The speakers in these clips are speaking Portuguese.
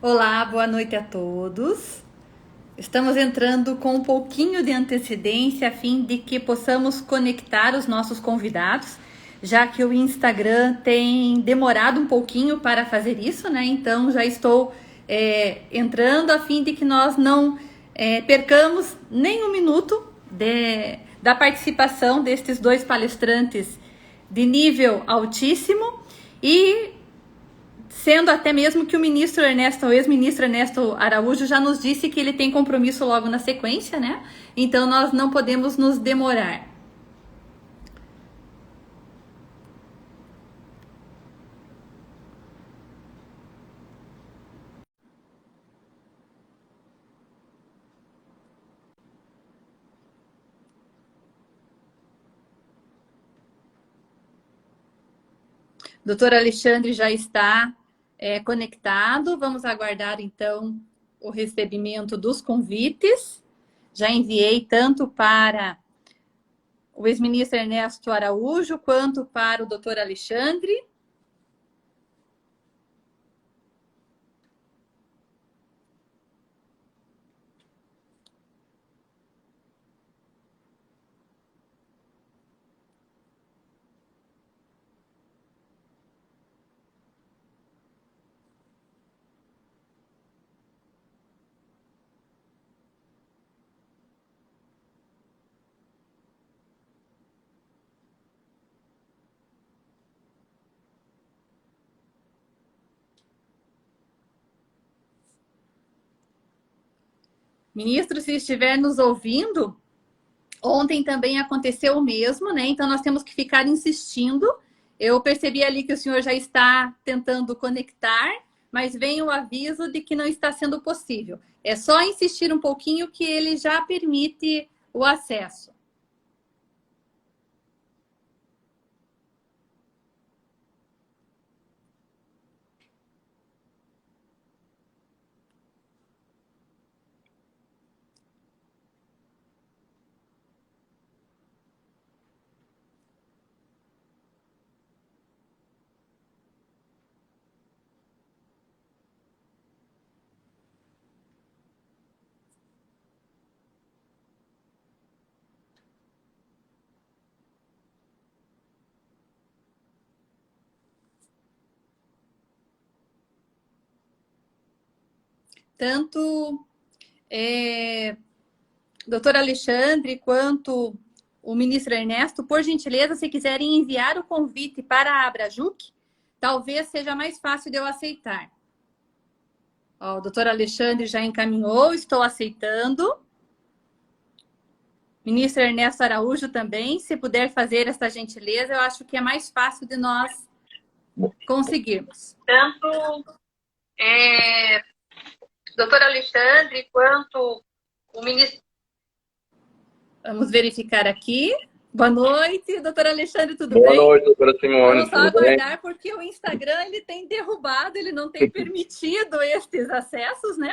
Olá, boa noite a todos. Estamos entrando com um pouquinho de antecedência a fim de que possamos conectar os nossos convidados, já que o Instagram tem demorado um pouquinho para fazer isso, né? Então já estou entrando a fim de que nós não percamos nem um minuto da participação destes dois palestrantes de nível altíssimo e sendo até mesmo que o ministro Ernesto, o ex-ministro Ernesto Araújo já nos disse que ele tem compromisso logo na sequência, né? Então nós não podemos nos demorar. Doutor Alexandre já está conectado. Vamos aguardar então o recebimento dos convites. Já enviei tanto para o ex-ministro Ernesto Araújo quanto para o doutor Alexandre. Ministro, se estiver nos ouvindo, ontem também aconteceu o mesmo, né? Então nós temos que ficar insistindo. Eu percebi ali que o senhor já está tentando conectar, mas vem o aviso de que não está sendo possível. É só insistir um pouquinho que ele já permite o acesso. Tanto doutor Alexandre quanto o ministro Ernesto, por gentileza, se quiserem enviar o convite para a Abrajuc, talvez seja mais fácil de eu aceitar. Ó, o doutor Alexandre já encaminhou, estou aceitando. Ministro Ernesto Araújo também, se puder fazer essa gentileza, eu acho que é mais fácil de nós conseguirmos. Tanto doutor Alexandre quanto o ministro. Vamos verificar aqui. Boa noite, doutor Alexandre, tudo bem? Boa noite, doutora Simone. Vamos só aguardar, porque o Instagram ele tem derrubado, ele não tem permitido estes acessos, né?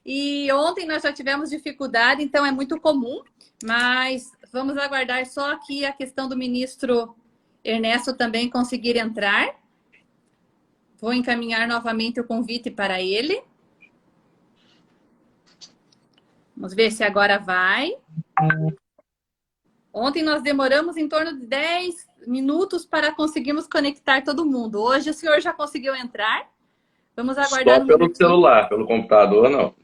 E ontem nós já tivemos dificuldade, então é muito comum, mas vamos aguardar só aqui a questão do ministro Ernesto também conseguir entrar. Vou encaminhar novamente o convite para ele. Vamos ver se agora vai. Ontem nós demoramos em torno de 10 minutos para conseguirmos conectar todo mundo. Hoje o senhor já conseguiu entrar? Vamos aguardar só pelo celular, pelo computador, não.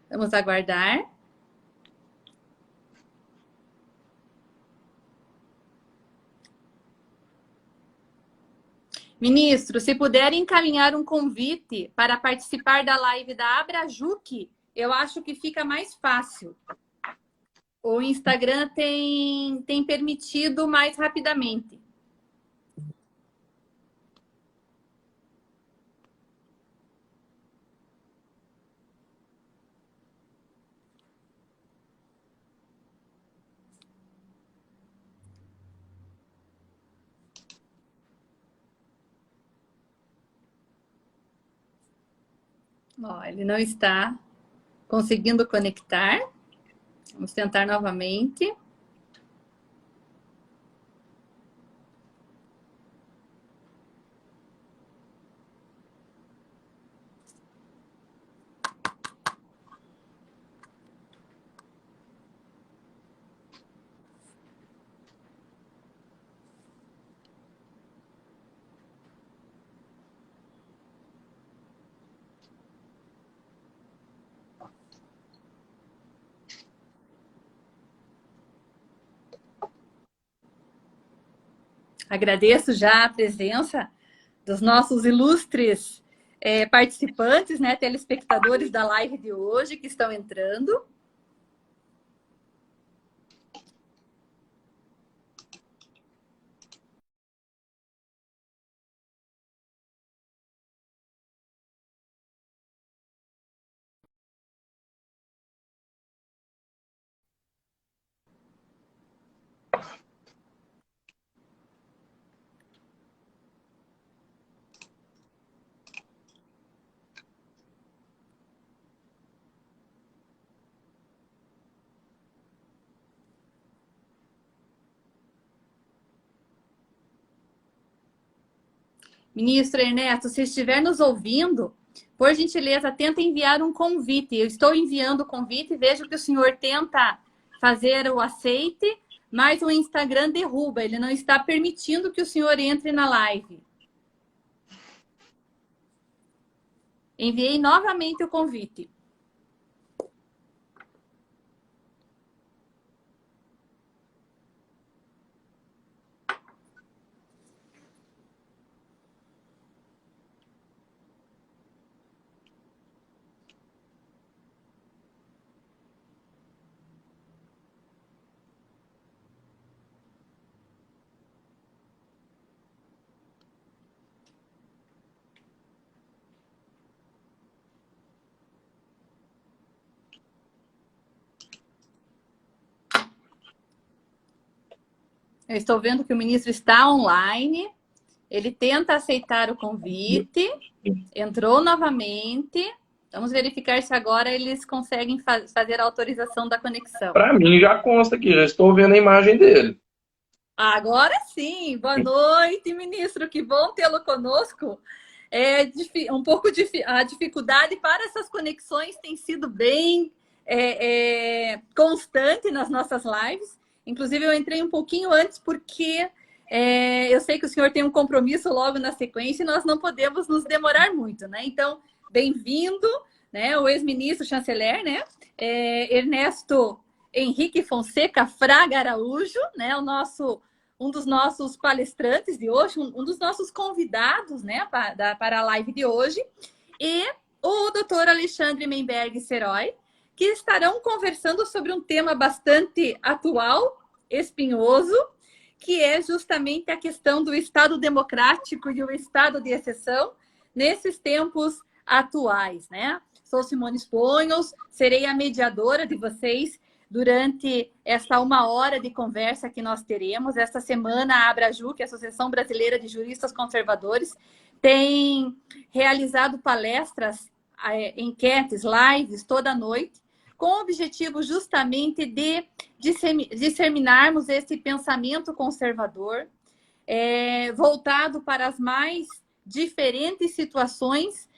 Vamos aguardar. Ministro, se puder encaminhar um convite para participar da live da Abrajuc, eu acho que fica mais fácil. O Instagram tem permitido mais rapidamente. Ó, ele não está conseguindo conectar. Vamos tentar novamente. Agradeço já a presença dos nossos ilustres participantes, né, telespectadores da live de hoje que estão entrando. Ministro Ernesto, se estiver nos ouvindo, por gentileza, tenta enviar um convite. Eu estou enviando o convite, vejo que o senhor tenta fazer o aceite, mas o Instagram derruba, ele não está permitindo que o senhor entre na live. Enviei novamente o convite. Eu estou vendo que o ministro está online. Ele tenta aceitar o convite. Entrou novamente. Vamos verificar se agora eles conseguem fazer a autorização da conexão. Para mim já consta aqui, já estou vendo a imagem dele. Agora sim. Boa noite, ministro. Que bom tê-lo conosco. Um pouco a dificuldade para essas conexões tem sido bem constante nas nossas lives. Inclusive, eu entrei um pouquinho antes porque eu sei que o senhor tem um compromisso logo na sequência e nós não podemos nos demorar muito, né? Então, bem-vindo, né? O ex-ministro chanceler, né? Ernesto Henrique Fonseca Fraga Araújo, né? Um dos nossos palestrantes de hoje, um dos nossos convidados, né? Para a live de hoje. E o doutor Alexandre Menberg Serói, que estarão conversando sobre um tema bastante atual, espinhoso, que é justamente a questão do Estado democrático e o Estado de exceção nesses tempos atuais, né? Sou Simone Sponhos, serei a mediadora de vocês durante essa 1 hora de conversa que nós teremos. Esta semana, a Abraju, que é a Associação Brasileira de Juristas Conservadores, tem realizado palestras, enquetes, lives toda noite, com o objetivo justamente de disseminarmos esse pensamento conservador, voltado para as mais diferentes situações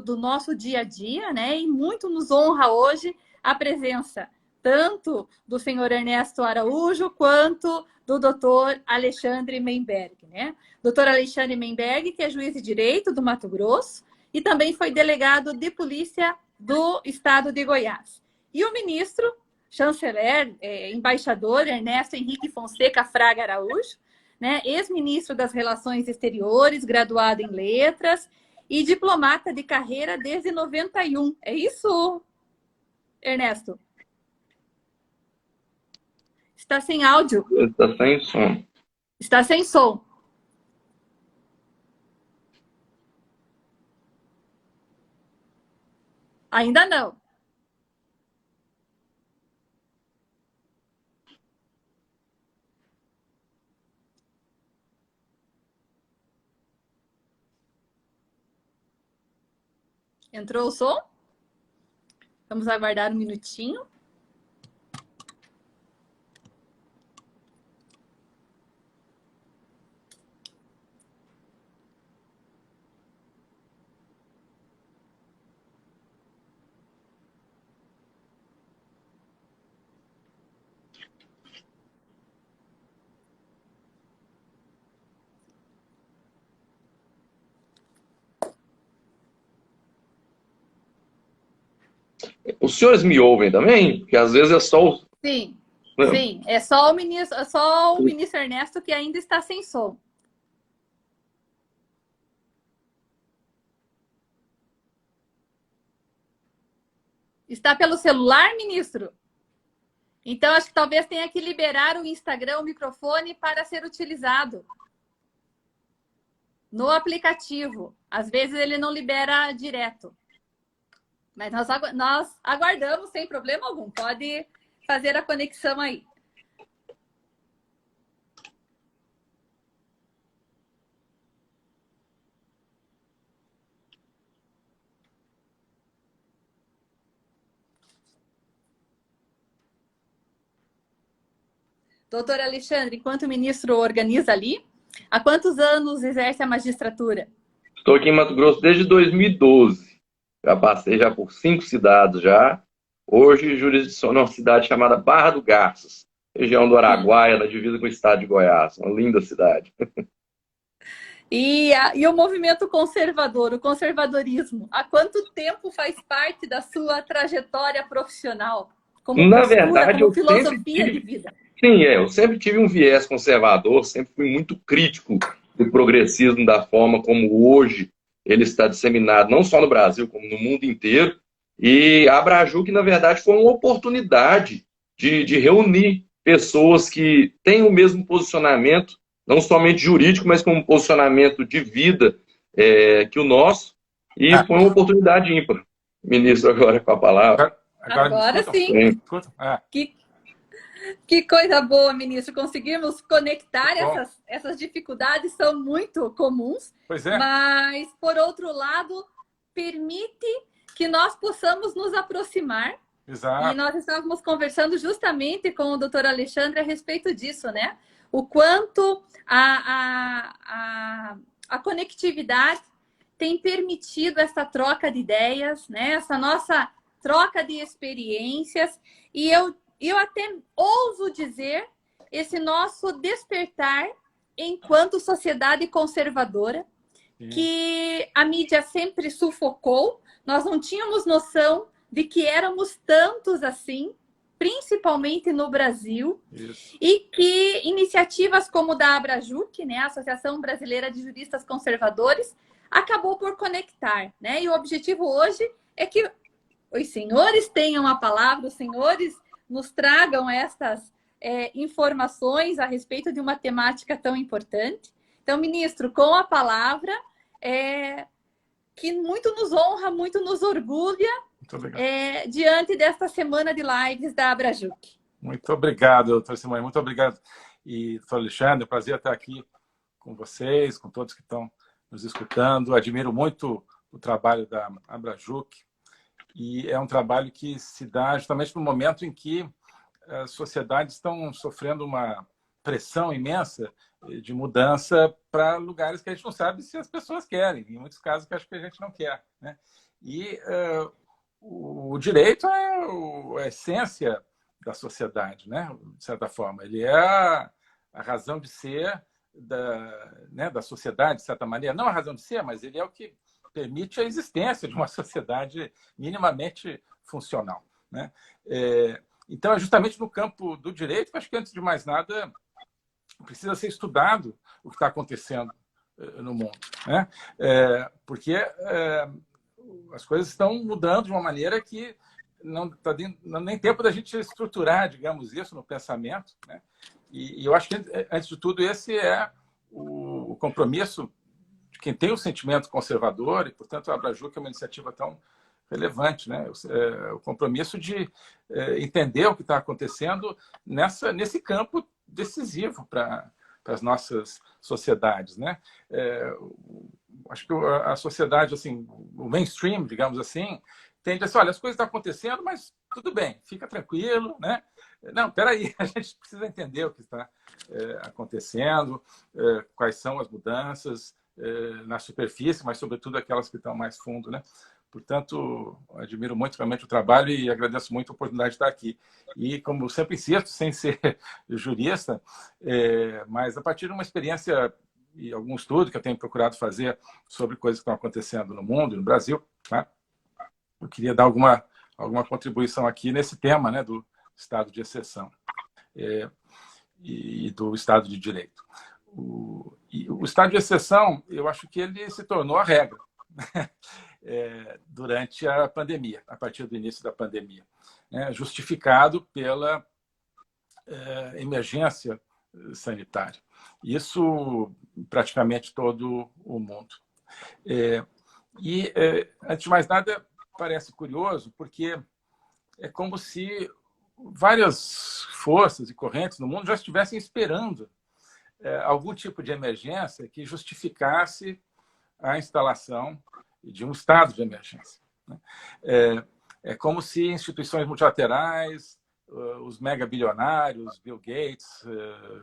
do nosso dia a dia, né? E muito nos honra hoje a presença tanto do senhor Ernesto Araújo quanto do doutor Alexandre Menberg, né? Doutor Alexandre Menberg, que é juiz de direito do Mato Grosso e também foi delegado de polícia do estado de Goiás. E o ministro, chanceler, embaixador Ernesto Henrique Fonseca Fraga Araújo, né? Ex-ministro das Relações Exteriores, graduado em letras e diplomata de carreira desde 91. É isso, Ernesto? Está sem áudio. Está sem som. Está sem som. Ainda não. Entrou o som? Vamos aguardar um minutinho. Os senhores me ouvem também? Porque às vezes é só o... Sim. Sim, é só o ministro Ernesto que ainda está sem som. Está pelo celular, ministro? Então, acho que talvez tenha que liberar o Instagram, o microfone, para ser utilizado no aplicativo. Às vezes ele não libera direto. Mas nós aguardamos sem problema algum. Pode fazer a conexão aí. Doutor Alexandre, enquanto o ministro organiza ali, há quantos anos exerce a magistratura? Estou aqui em Mato Grosso desde 2012. Já passei já por 5 cidades já. Hoje, jurisdiciono uma cidade chamada Barra do Garças, região do Araguaia, na divisa com o estado de Goiás. Uma linda cidade. E o movimento conservador, o conservadorismo, há quanto tempo faz parte da sua trajetória profissional? Como Na postura, verdade, como filosofia de vida? Sim, eu sempre tive um viés conservador, sempre fui muito crítico do progressismo da forma como hoje ele está disseminado, não só no Brasil, como no mundo inteiro. E a Abrajuc, na verdade, foi uma oportunidade de reunir pessoas que têm o mesmo posicionamento, não somente jurídico, mas com um posicionamento de vida que o nosso. E foi uma oportunidade ímpar. Ministro, agora com a palavra. Agora sim. Que coisa boa, ministro. Conseguimos conectar essas dificuldades, são muito comuns. Pois é. Mas, por outro lado, permite que nós possamos nos aproximar. Exato. E nós estávamos conversando justamente com o doutor Alexandre a respeito disso, né? O quanto a conectividade tem permitido essa troca de ideias, né? Essa nossa troca de experiências. E eu até ouso dizer esse nosso despertar enquanto sociedade conservadora, que a mídia sempre sufocou. Nós não tínhamos noção de que éramos tantos assim, principalmente no Brasil. Isso. E que iniciativas como da Abrajuc, né, a Associação Brasileira de Juristas Conservadores, acabou por conectar, né? E o objetivo hoje é que os senhores tenham a palavra, os senhores nos tragam estas informações a respeito de uma temática tão importante. Então, ministro, com a palavra, que muito nos honra, muito nos orgulha diante desta semana de lives da Abrajuc. Muito obrigado, doutora Simone, muito obrigado. E, doutor Alexandre, é um prazer estar aqui com vocês, com todos que estão nos escutando. Admiro muito o trabalho da Abrajuc. E é um trabalho que se dá justamente no momento em que as sociedades estão sofrendo uma pressão imensa de mudança para lugares que a gente não sabe se as pessoas querem. Em muitos casos, que acho que a gente não quer, né? E o direito é a essência da sociedade, né? De certa forma. Ele é a razão de ser da sociedade, de certa maneira. Não a razão de ser, mas ele é o que permite a existência de uma sociedade minimamente funcional, né? Então, é justamente no campo do direito que acho que, antes de mais nada, precisa ser estudado o que está acontecendo no mundo, né? Porque as coisas estão mudando de uma maneira que não está nem tempo da gente estruturar, digamos, isso no pensamento, né? E eu acho que, antes de tudo, esse é o compromisso de quem tem o sentimento conservador, e, portanto, a Abrajuc é uma iniciativa tão relevante, né? O compromisso de entender o que está acontecendo nesse campo decisivo para as nossas sociedades, né? Acho que a sociedade, assim, o mainstream, digamos assim, tende a dizer, olha, as coisas estão acontecendo, mas tudo bem, fica tranquilo, né? Não, peraí, a gente precisa entender o que está acontecendo, quais são as mudanças na superfície, mas, sobretudo, aquelas que estão mais fundo, né? Portanto, admiro muito realmente o trabalho e agradeço muito a oportunidade de estar aqui. E, como sempre insisto, sem ser jurista, mas a partir de uma experiência e algum estudo que eu tenho procurado fazer sobre coisas que estão acontecendo no mundo e no Brasil, tá? Eu queria dar alguma contribuição aqui nesse tema, né, do estado de exceção. e do Estado de Direito. O estado de exceção, eu acho que ele se tornou a regra durante a pandemia, a partir do início da pandemia, né? Justificado pela emergência sanitária. Isso praticamente todo o mundo. Antes de mais nada, parece curioso, porque é como se várias forças e correntes no mundo já estivessem esperando algum tipo de emergência que justificasse a instalação de um estado de emergência, né? É como se instituições multilaterais, os megabilionários, Bill Gates,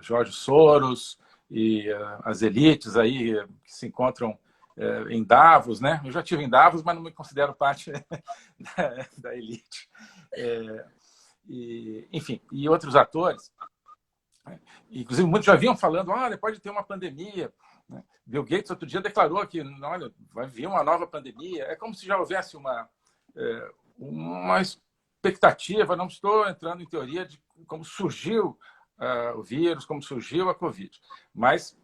George Soros e as elites aí que se encontram em Davos, né? Eu já estive em Davos, mas não me considero parte da elite. Enfim, e outros atores. Inclusive, muitos já vinham falando, olha, pode ter uma pandemia. Bill Gates, outro dia, declarou que, olha, vai vir uma nova pandemia. É como se já houvesse uma expectativa, não estou entrando em teoria de como surgiu o vírus, como surgiu a Covid, mas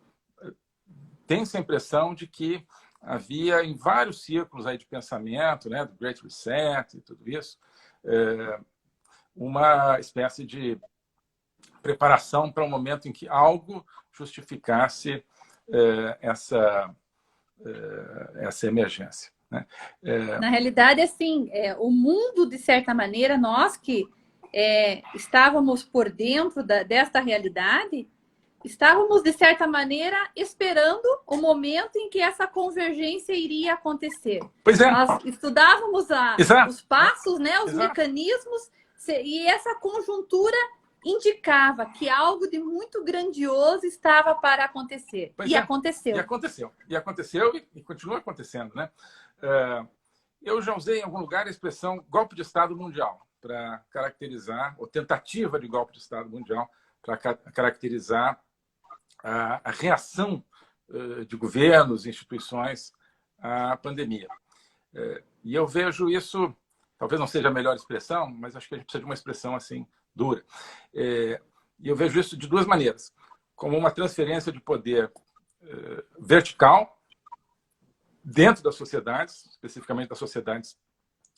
tem-se a impressão de que havia, em vários círculos aí de pensamento, né, do Great Reset e tudo isso, uma espécie de preparação para um momento em que algo justificasse essa emergência, né? Na realidade, assim, o mundo, de certa maneira, nós que estávamos por dentro desta realidade, estávamos, de certa maneira, esperando o momento em que essa convergência iria acontecer. Pois é. Nós estudávamos os passos, né, os Exato. mecanismos, e essa conjuntura indicava que algo de muito grandioso estava para acontecer. Aconteceu. E aconteceu e continua acontecendo, né? Eu já usei em algum lugar a expressão golpe de Estado mundial para caracterizar, ou tentativa de golpe de Estado mundial para caracterizar a reação de governos e instituições à pandemia. E eu vejo isso, talvez não seja a melhor expressão, mas acho que a gente precisa de uma expressão assim dura. E eu vejo isso de duas maneiras. Como uma transferência de poder vertical dentro das sociedades, especificamente das sociedades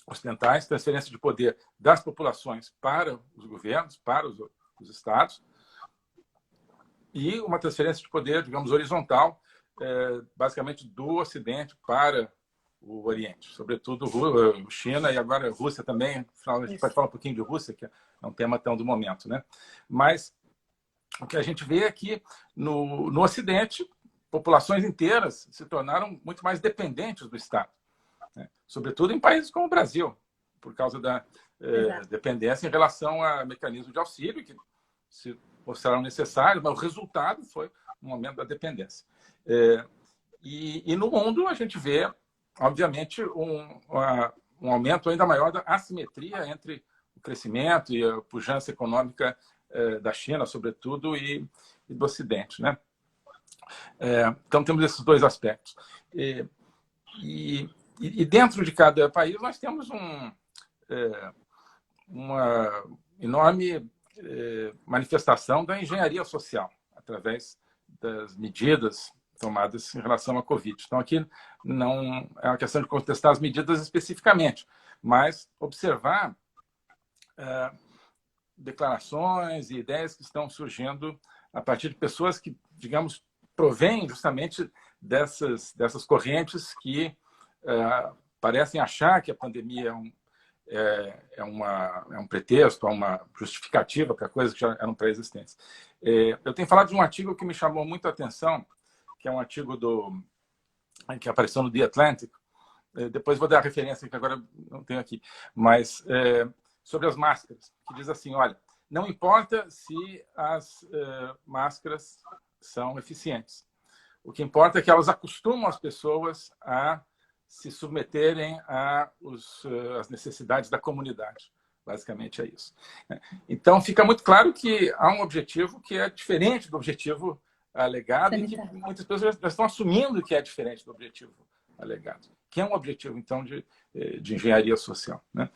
ocidentais, transferência de poder das populações para os governos, para os estados, e uma transferência de poder, digamos, horizontal, basicamente do Ocidente para o Oriente, sobretudo China e agora Rússia também. A gente pode falar um pouquinho de Rússia, que é um tema tão do momento, né? Mas o que a gente vê é que no Ocidente, populações inteiras se tornaram muito mais dependentes do Estado, né? Sobretudo em países como o Brasil, por causa da dependência em relação a mecanismos de auxílio que se mostraram necessários, mas o resultado foi um aumento da dependência. E no mundo a gente vê, obviamente, um aumento ainda maior da assimetria entre o crescimento e a pujança econômica da China, sobretudo, e do Ocidente, né? Então, temos esses dois aspectos. E dentro de cada país, nós temos uma enorme manifestação da engenharia social, através das medidas tomadas em relação à Covid. Então, aqui não é uma questão de contestar as medidas especificamente, mas observar declarações e ideias que estão surgindo a partir de pessoas que, digamos, provêm justamente dessas correntes que parecem achar que a pandemia é um pretexto, é uma justificativa para coisas que já eram pré-existentes. Eu tenho falado de um artigo que me chamou muito a atenção, que é um artigo que apareceu no The Atlantic. Depois vou dar a referência, que agora não tenho aqui, mas sobre as máscaras, que diz assim, olha, não importa se as máscaras são eficientes. O que importa é que elas acostumam as pessoas a se submeterem às necessidades da comunidade. Basicamente é isso. Então, fica muito claro que há um objetivo que é diferente do objetivo alegado e que muitas pessoas já estão assumindo que é diferente do objetivo alegado, que é um objetivo, então, de engenharia social, né?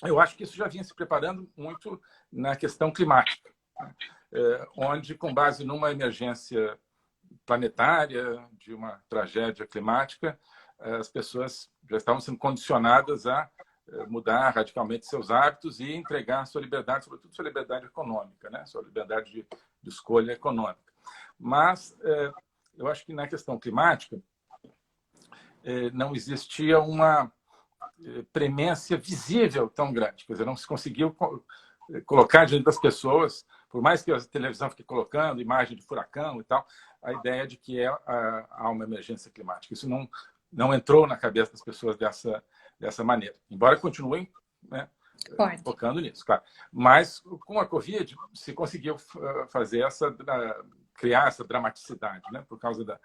eu acho que isso já vinha se preparando muito na questão climática, né? Onde, com base numa emergência planetária, de uma tragédia climática, as pessoas já estavam sendo condicionadas a mudar radicalmente seus hábitos e entregar sua liberdade, sobretudo sua liberdade econômica, né? Sua liberdade de escolha econômica. Mas eu acho que na questão climática não existia uma premência visível tão grande. Quer dizer, não se conseguiu colocar diante das pessoas, por mais que a televisão fique colocando imagem de furacão e tal, a ideia de que há uma emergência climática. Isso não entrou na cabeça das pessoas dessa maneira. Embora continuem, né, focando nisso, claro. Mas com a Covid se conseguiu fazer criar essa dramaticidade, né, por causa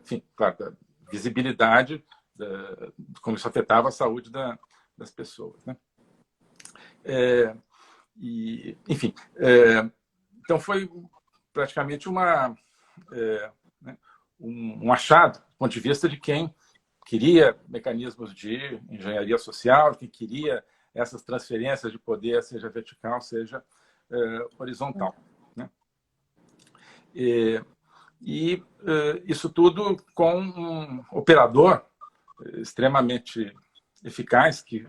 enfim, claro, da visibilidade de como isso afetava a saúde das pessoas, né? Enfim, então foi praticamente um achado do ponto de vista de quem queria mecanismos de engenharia social, quem queria essas transferências de poder, seja vertical, seja horizontal, né? E isso tudo com um operador extremamente eficaz, que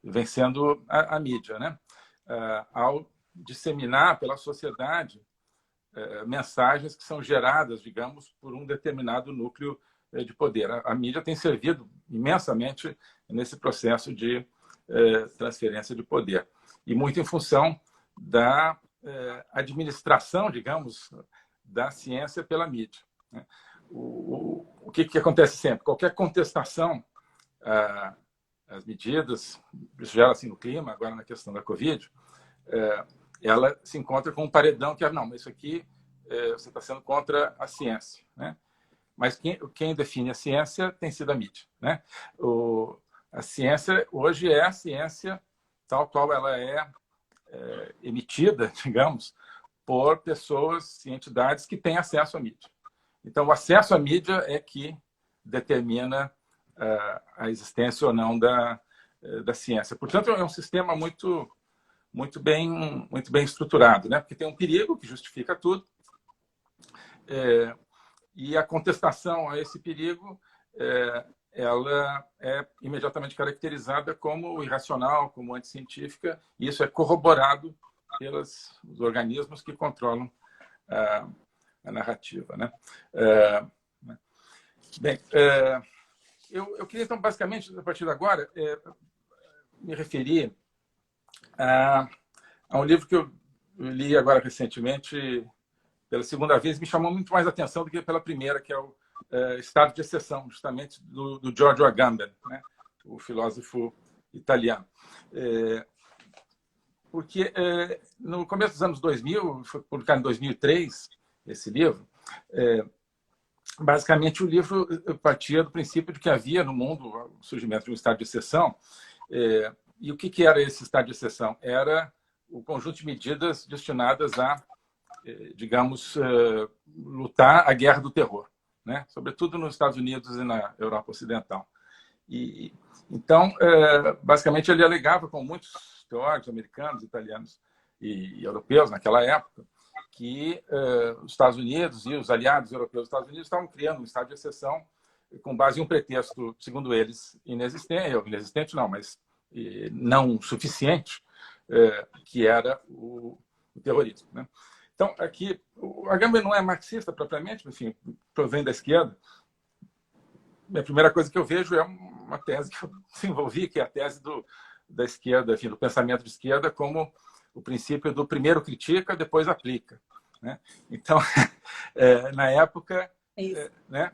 vem sendo a mídia, né? Ao disseminar pela sociedade mensagens que são geradas, digamos, por um determinado núcleo de poder. A mídia tem servido imensamente nesse processo de transferência de poder, e muito em função da administração, digamos, da ciência pela mídia, né? O que acontece sempre? Qualquer contestação às medidas, isso gera assim no clima, agora na questão da Covid, ela se encontra com um paredão que não, mas isso aqui você está sendo contra a ciência, né? Mas quem define a ciência tem sido a mídia, né? A ciência hoje é a ciência tal qual ela é emitida, digamos, por pessoas e entidades que têm acesso à mídia. Então, o acesso à mídia é que determina a existência ou não da ciência. Portanto, é um sistema muito bem estruturado, né? Porque tem um perigo que justifica tudo, e a contestação a esse perigo ela é imediatamente caracterizada como irracional, como anticientífica, e isso é corroborado pelos organismos que controlam a narrativa, né? Bem, eu queria, então, basicamente, a partir de agora, me referir a um livro que eu li agora recentemente, pela segunda vez, me chamou muito mais atenção do que pela primeira, que é o Estado de Exceção, justamente do Giorgio Agamben, né? O filósofo italiano. Porque no começo dos anos 2000, foi publicado em 2003, esse livro, basicamente o livro partia do princípio de que havia no mundo o surgimento de um estado de exceção. E o que era esse estado de exceção? Era o conjunto de medidas destinadas a, digamos, lutar a guerra do terror, né? Sobretudo nos Estados Unidos e na Europa Ocidental. Então, basicamente, ele alegava, com muitos teóricos americanos, italianos e europeus naquela época, que os Estados Unidos e os aliados europeus dos Estados Unidos estavam criando um estado de exceção com base em um pretexto, segundo eles, inexistente não, mas não suficiente, que era o terrorismo, né? Então, aqui, o Agamben não é marxista propriamente, enfim, provém da esquerda. A primeira coisa que eu vejo é uma tese que eu desenvolvi, que é a tese da esquerda, enfim, do pensamento de esquerda, como o princípio do primeiro critica, depois aplica, né? Então, na época, né,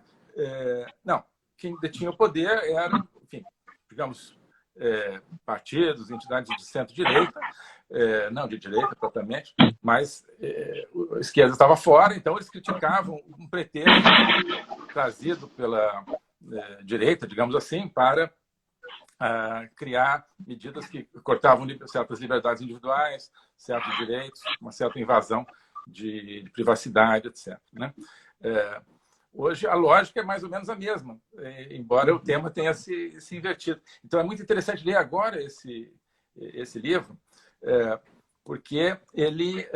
não, quem detinha o poder era, enfim, digamos, partidos, entidades de centro-direita, não de direita propriamente, mas a esquerda estava fora, então eles criticavam um pretexto trazido pela direita, digamos assim, para criar medidas que cortavam certas liberdades individuais, certos direitos, uma certa invasão de privacidade, etc., né? Hoje a lógica é mais ou menos a mesma, embora o tema tenha se invertido. Então é muito interessante ler agora esse esse livro, porque ele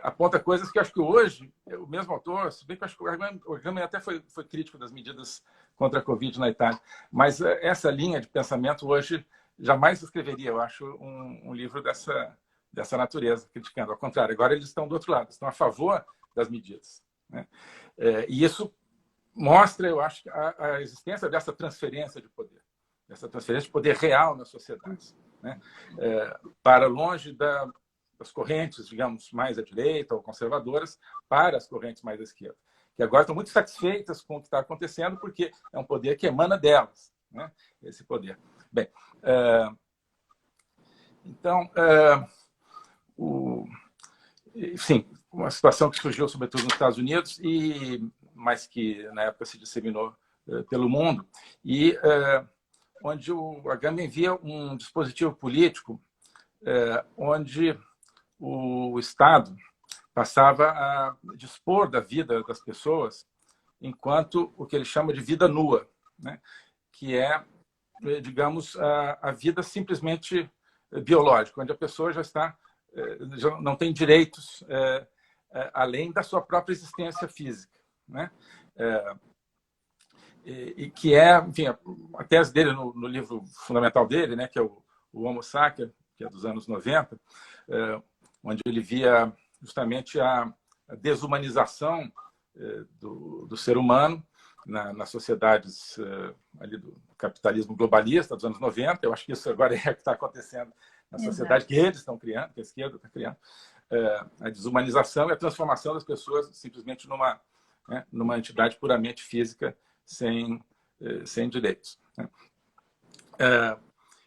aponta coisas que eu acho que hoje, o mesmo autor, se bem que eu acho que o Agamben até foi crítico das medidas contra a Covid na Itália, mas essa linha de pensamento hoje jamais escreveria, eu acho, um livro dessa natureza, criticando. Ao contrário, agora eles estão do outro lado, estão a favor das medidas, né? E isso mostra, eu acho, a existência dessa transferência de poder real nas sociedades, né? Para longe das correntes, digamos, mais à direita ou conservadoras, para as correntes mais à esquerda, que agora estão muito satisfeitas com o que está acontecendo, porque é um poder que emana delas, né? Esse poder. Bem, então, sim, uma situação que surgiu sobretudo nos Estados Unidos, mas que na época se disseminou pelo mundo, e onde o Agamben via um dispositivo político onde o Estado passava a dispor da vida das pessoas enquanto o que ele chama de vida nua, né? Que é, digamos, a vida simplesmente biológica, onde a pessoa já não tem direitos além da sua própria existência física, né? E que enfim, a tese dele no livro fundamental dele, né, que é o Homo Sacer, que é dos anos 90, onde ele via justamente a desumanização do ser humano nas sociedades ali do capitalismo globalista dos anos 90. Eu acho que isso agora é o que está acontecendo na sociedade que eles estão criando, que a esquerda está criando, a desumanização e a transformação das pessoas simplesmente numa entidade puramente física sem direitos, né?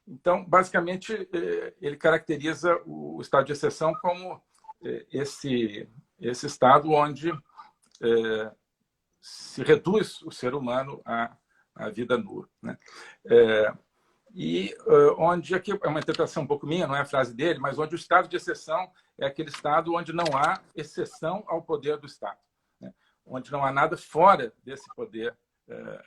Então, basicamente, ele caracteriza o estado de exceção como esse estado onde se reduz o ser humano à vida nua, né? E onde, aqui é uma interpretação um pouco minha, não é a frase dele, mas onde o estado de exceção é aquele estado onde não há exceção ao poder do Estado, né? Onde não há nada fora desse poder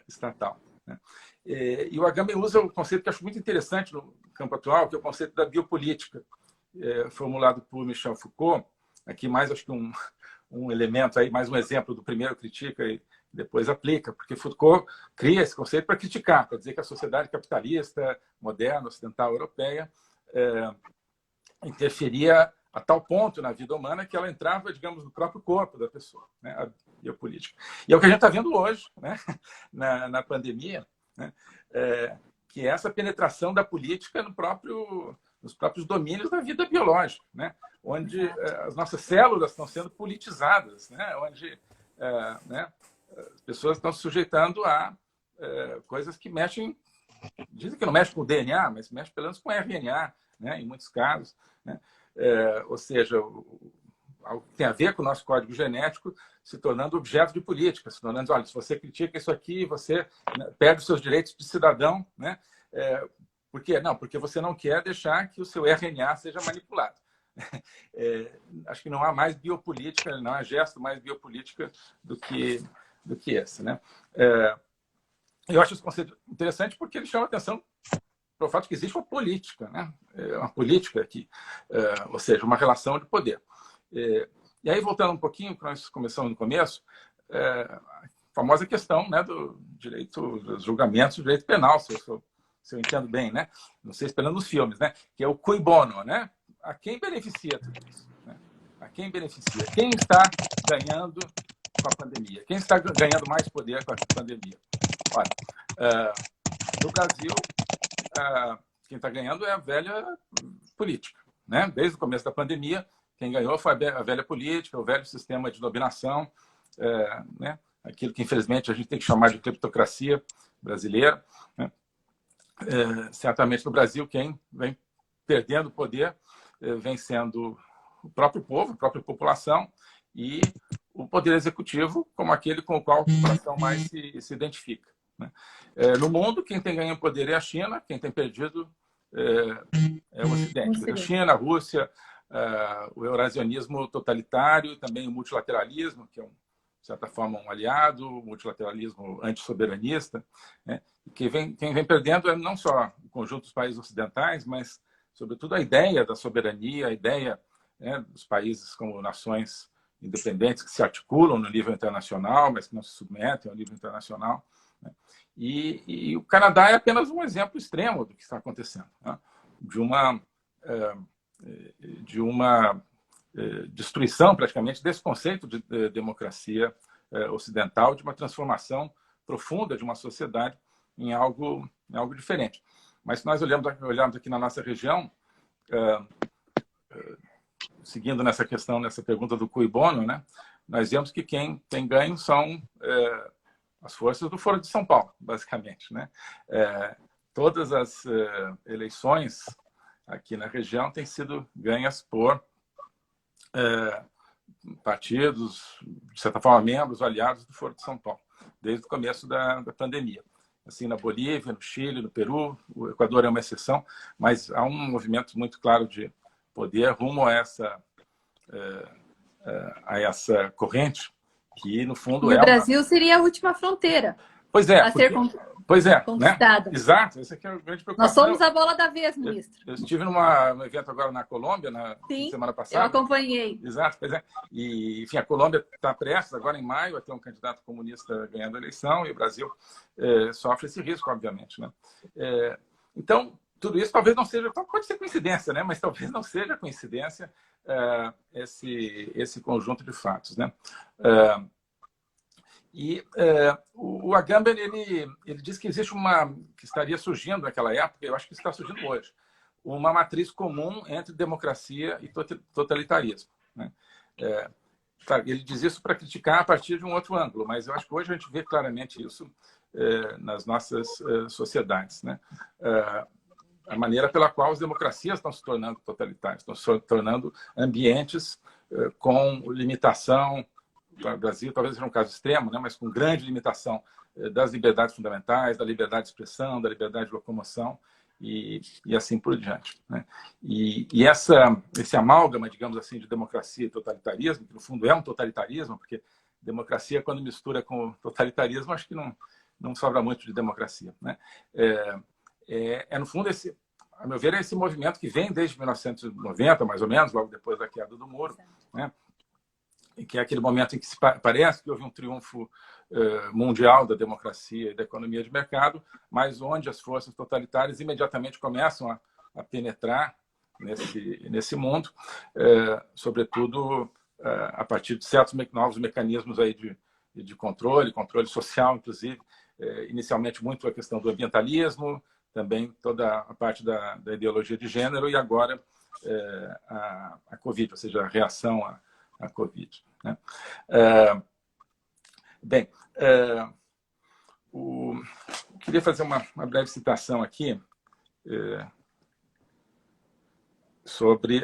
estatal, né? E o Agamben usa o conceito que eu acho muito interessante no campo atual, que é o conceito da biopolítica, formulado por Michel Foucault. Aqui mais, acho que um elemento, aí, mais um exemplo do primeiro critica e depois aplica, porque Foucault cria esse conceito para criticar, para dizer que a sociedade capitalista, moderna, ocidental, europeia, interferia a tal ponto na vida humana que ela entrava, digamos, no próprio corpo da pessoa, né? A biopolítica. E é o que a gente está vendo hoje, né? na pandemia, né? Que é essa penetração da política nos próprios domínios da vida biológica, né? Onde as nossas células estão sendo politizadas, né? Onde né, as pessoas estão se sujeitando a coisas que mexem, dizem que não mexem com o DNA, mas mexem pelo menos com o RNA, né? Em muitos casos, né? Ou seja, algo que tem a ver com o nosso código genético se tornando objeto de política, se tornando, olha, se você critica isso aqui, você perde os seus direitos de cidadão, né? Por quê? Não, porque você não quer deixar que o seu RNA seja manipulado. Acho que não há mais biopolítica, não há gesto mais biopolítica do que esse, né? Eu acho esse conceito interessante porque ele chama a atenção para o fato que existe uma política, né? Uma política aqui, ou seja, uma relação de poder. E aí, voltando um pouquinho, que nós começamos no começo, a famosa questão, né, do direito, dos julgamentos do direito penal, se eu entendo bem, né? Não sei, esperando nos filmes, né? Que é o cui bono, né? A quem beneficia tudo isso, né? A quem beneficia? Quem está ganhando com a pandemia? Quem está ganhando mais poder com a pandemia? Olha, no Brasil, quem está ganhando é a velha política, né? Desde o começo da pandemia, quem ganhou foi a velha política, o velho sistema de dominação, né? Aquilo que, infelizmente, a gente tem que chamar de cleptocracia brasileira, né? Certamente, no Brasil, quem vem perdendo poder vem sendo o próprio povo, a própria população e o poder executivo como aquele com o qual a população mais se identifica, né? No mundo, quem tem ganho poder é a China, quem tem perdido é o Ocidente. A China, a Rússia, o eurasianismo totalitário e também o multilateralismo, que é, de certa forma, um aliado, o multilateralismo antissoberanista, né? Quem vem perdendo é não só o conjunto dos países ocidentais, mas sobretudo a ideia da soberania, a ideia, né, dos países como nações independentes que se articulam no nível internacional, mas que não se submetem ao nível internacional, né? E o Canadá é apenas um exemplo extremo do que está acontecendo, né? De uma destruição, praticamente, desse conceito de democracia ocidental, de uma transformação profunda de uma sociedade em algo diferente. Mas se nós olharmos aqui na nossa região, seguindo nessa questão, nessa pergunta do cui bono, né, nós vemos que quem tem ganho são as forças do Foro de São Paulo, basicamente, né? Todas as eleições aqui na região têm sido ganhas por partidos, de certa forma, membros, aliados do Foro de São Paulo, desde o começo da pandemia. Assim, na Bolívia, no Chile, no Peru, o Equador é uma exceção, mas há um movimento muito claro de poder rumo a essa corrente, que, no fundo, e o Brasil seria a última fronteira a ser conquistada. Né? Exato, essa aqui é a grande preocupação. Nós somos a bola da vez, ministro. Eu estive num evento agora na Colômbia, semana passada. Eu acompanhei. Exato, pois é. E, enfim, a Colômbia está prestes, agora em maio, a ter um candidato comunista ganhando a eleição, e o Brasil sofre esse risco, obviamente, né? Então, tudo isso talvez não seja, pode ser coincidência, né? Mas talvez não seja coincidência esse conjunto de fatos, né? O Agamben, ele diz que existe que estaria surgindo naquela época, eu acho que está surgindo hoje, uma matriz comum entre democracia e totalitarismo, né? Ele diz isso para criticar a partir de um outro ângulo, mas eu acho que hoje a gente vê claramente isso nas nossas sociedades, né? A maneira pela qual as democracias estão se tornando totalitárias, estão se tornando ambientes com limitação. O Brasil talvez seja um caso extremo, né, mas com grande limitação das liberdades fundamentais, da liberdade de expressão, da liberdade de locomoção e assim por diante, né? E esse amálgama, digamos assim, de democracia e totalitarismo, que no fundo é um totalitarismo, porque democracia, quando mistura com totalitarismo, acho que não sobra muito de democracia, né? No fundo, a meu ver, é esse movimento que vem desde 1990, mais ou menos, logo depois da queda do muro, né? Que é aquele momento em que parece que houve um triunfo mundial da democracia e da economia de mercado, mas onde as forças totalitárias imediatamente começam a penetrar nesse mundo, sobretudo a partir de certos novos mecanismos aí de controle social, inclusive, inicialmente muito a questão do ambientalismo, também toda a parte da ideologia de gênero, e agora a Covid, ou seja, a reação à Covid, né? Queria fazer uma breve citação aqui sobre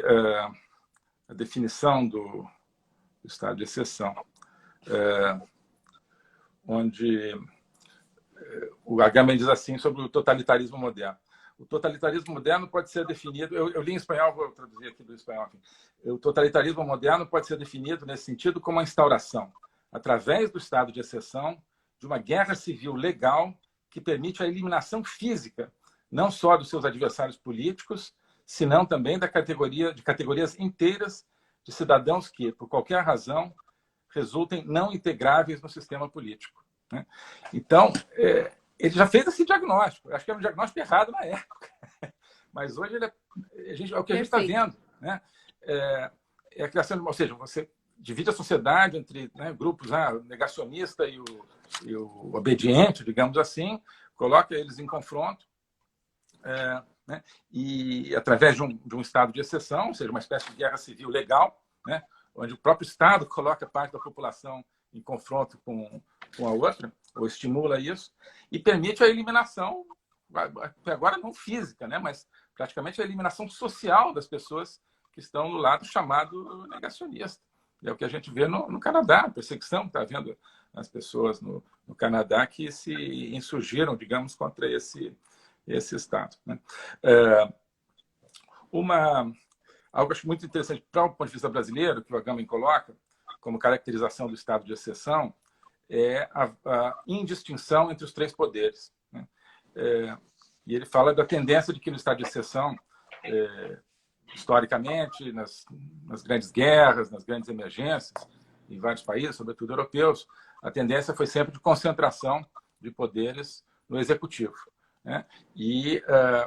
a definição do estado de exceção, onde o Agamben diz assim sobre o totalitarismo moderno. O totalitarismo moderno pode ser definido... Eu li em espanhol, vou traduzir aqui do espanhol. O totalitarismo moderno pode ser definido nesse sentido como a instauração, através do estado de exceção, de uma guerra civil legal que permite a eliminação física, não só dos seus adversários políticos, senão também de categorias inteiras de cidadãos que, por qualquer razão, resultem não integráveis no sistema político, né? Então, ele já fez esse diagnóstico. Acho que era um diagnóstico errado na época, mas hoje é o que a gente está vendo, né? A criação, ou seja, você divide a sociedade entre, né, grupos, negacionista e o obediente, digamos assim, coloca eles em confronto, né, e através de um estado de exceção, ou seja, uma espécie de guerra civil legal, né, onde o próprio Estado coloca parte da população em confronto com a outra, ou estimula isso, e permite a eliminação, agora não física, né, mas praticamente a eliminação social das pessoas que estão no lado chamado negacionista. É o que a gente vê no Canadá, a perseguição que está havendo nas pessoas no Canadá que se insurgiram, digamos, contra esse Estado, né? Algo que eu acho muito interessante para o ponto de vista brasileiro, que o Agamben coloca como caracterização do estado de exceção, é a indistinção entre os três poderes, né? E ele fala da tendência de que no estado de exceção historicamente, nas grandes guerras, nas grandes emergências, em vários países, sobretudo europeus, a tendência foi sempre de concentração de poderes no executivo, né? E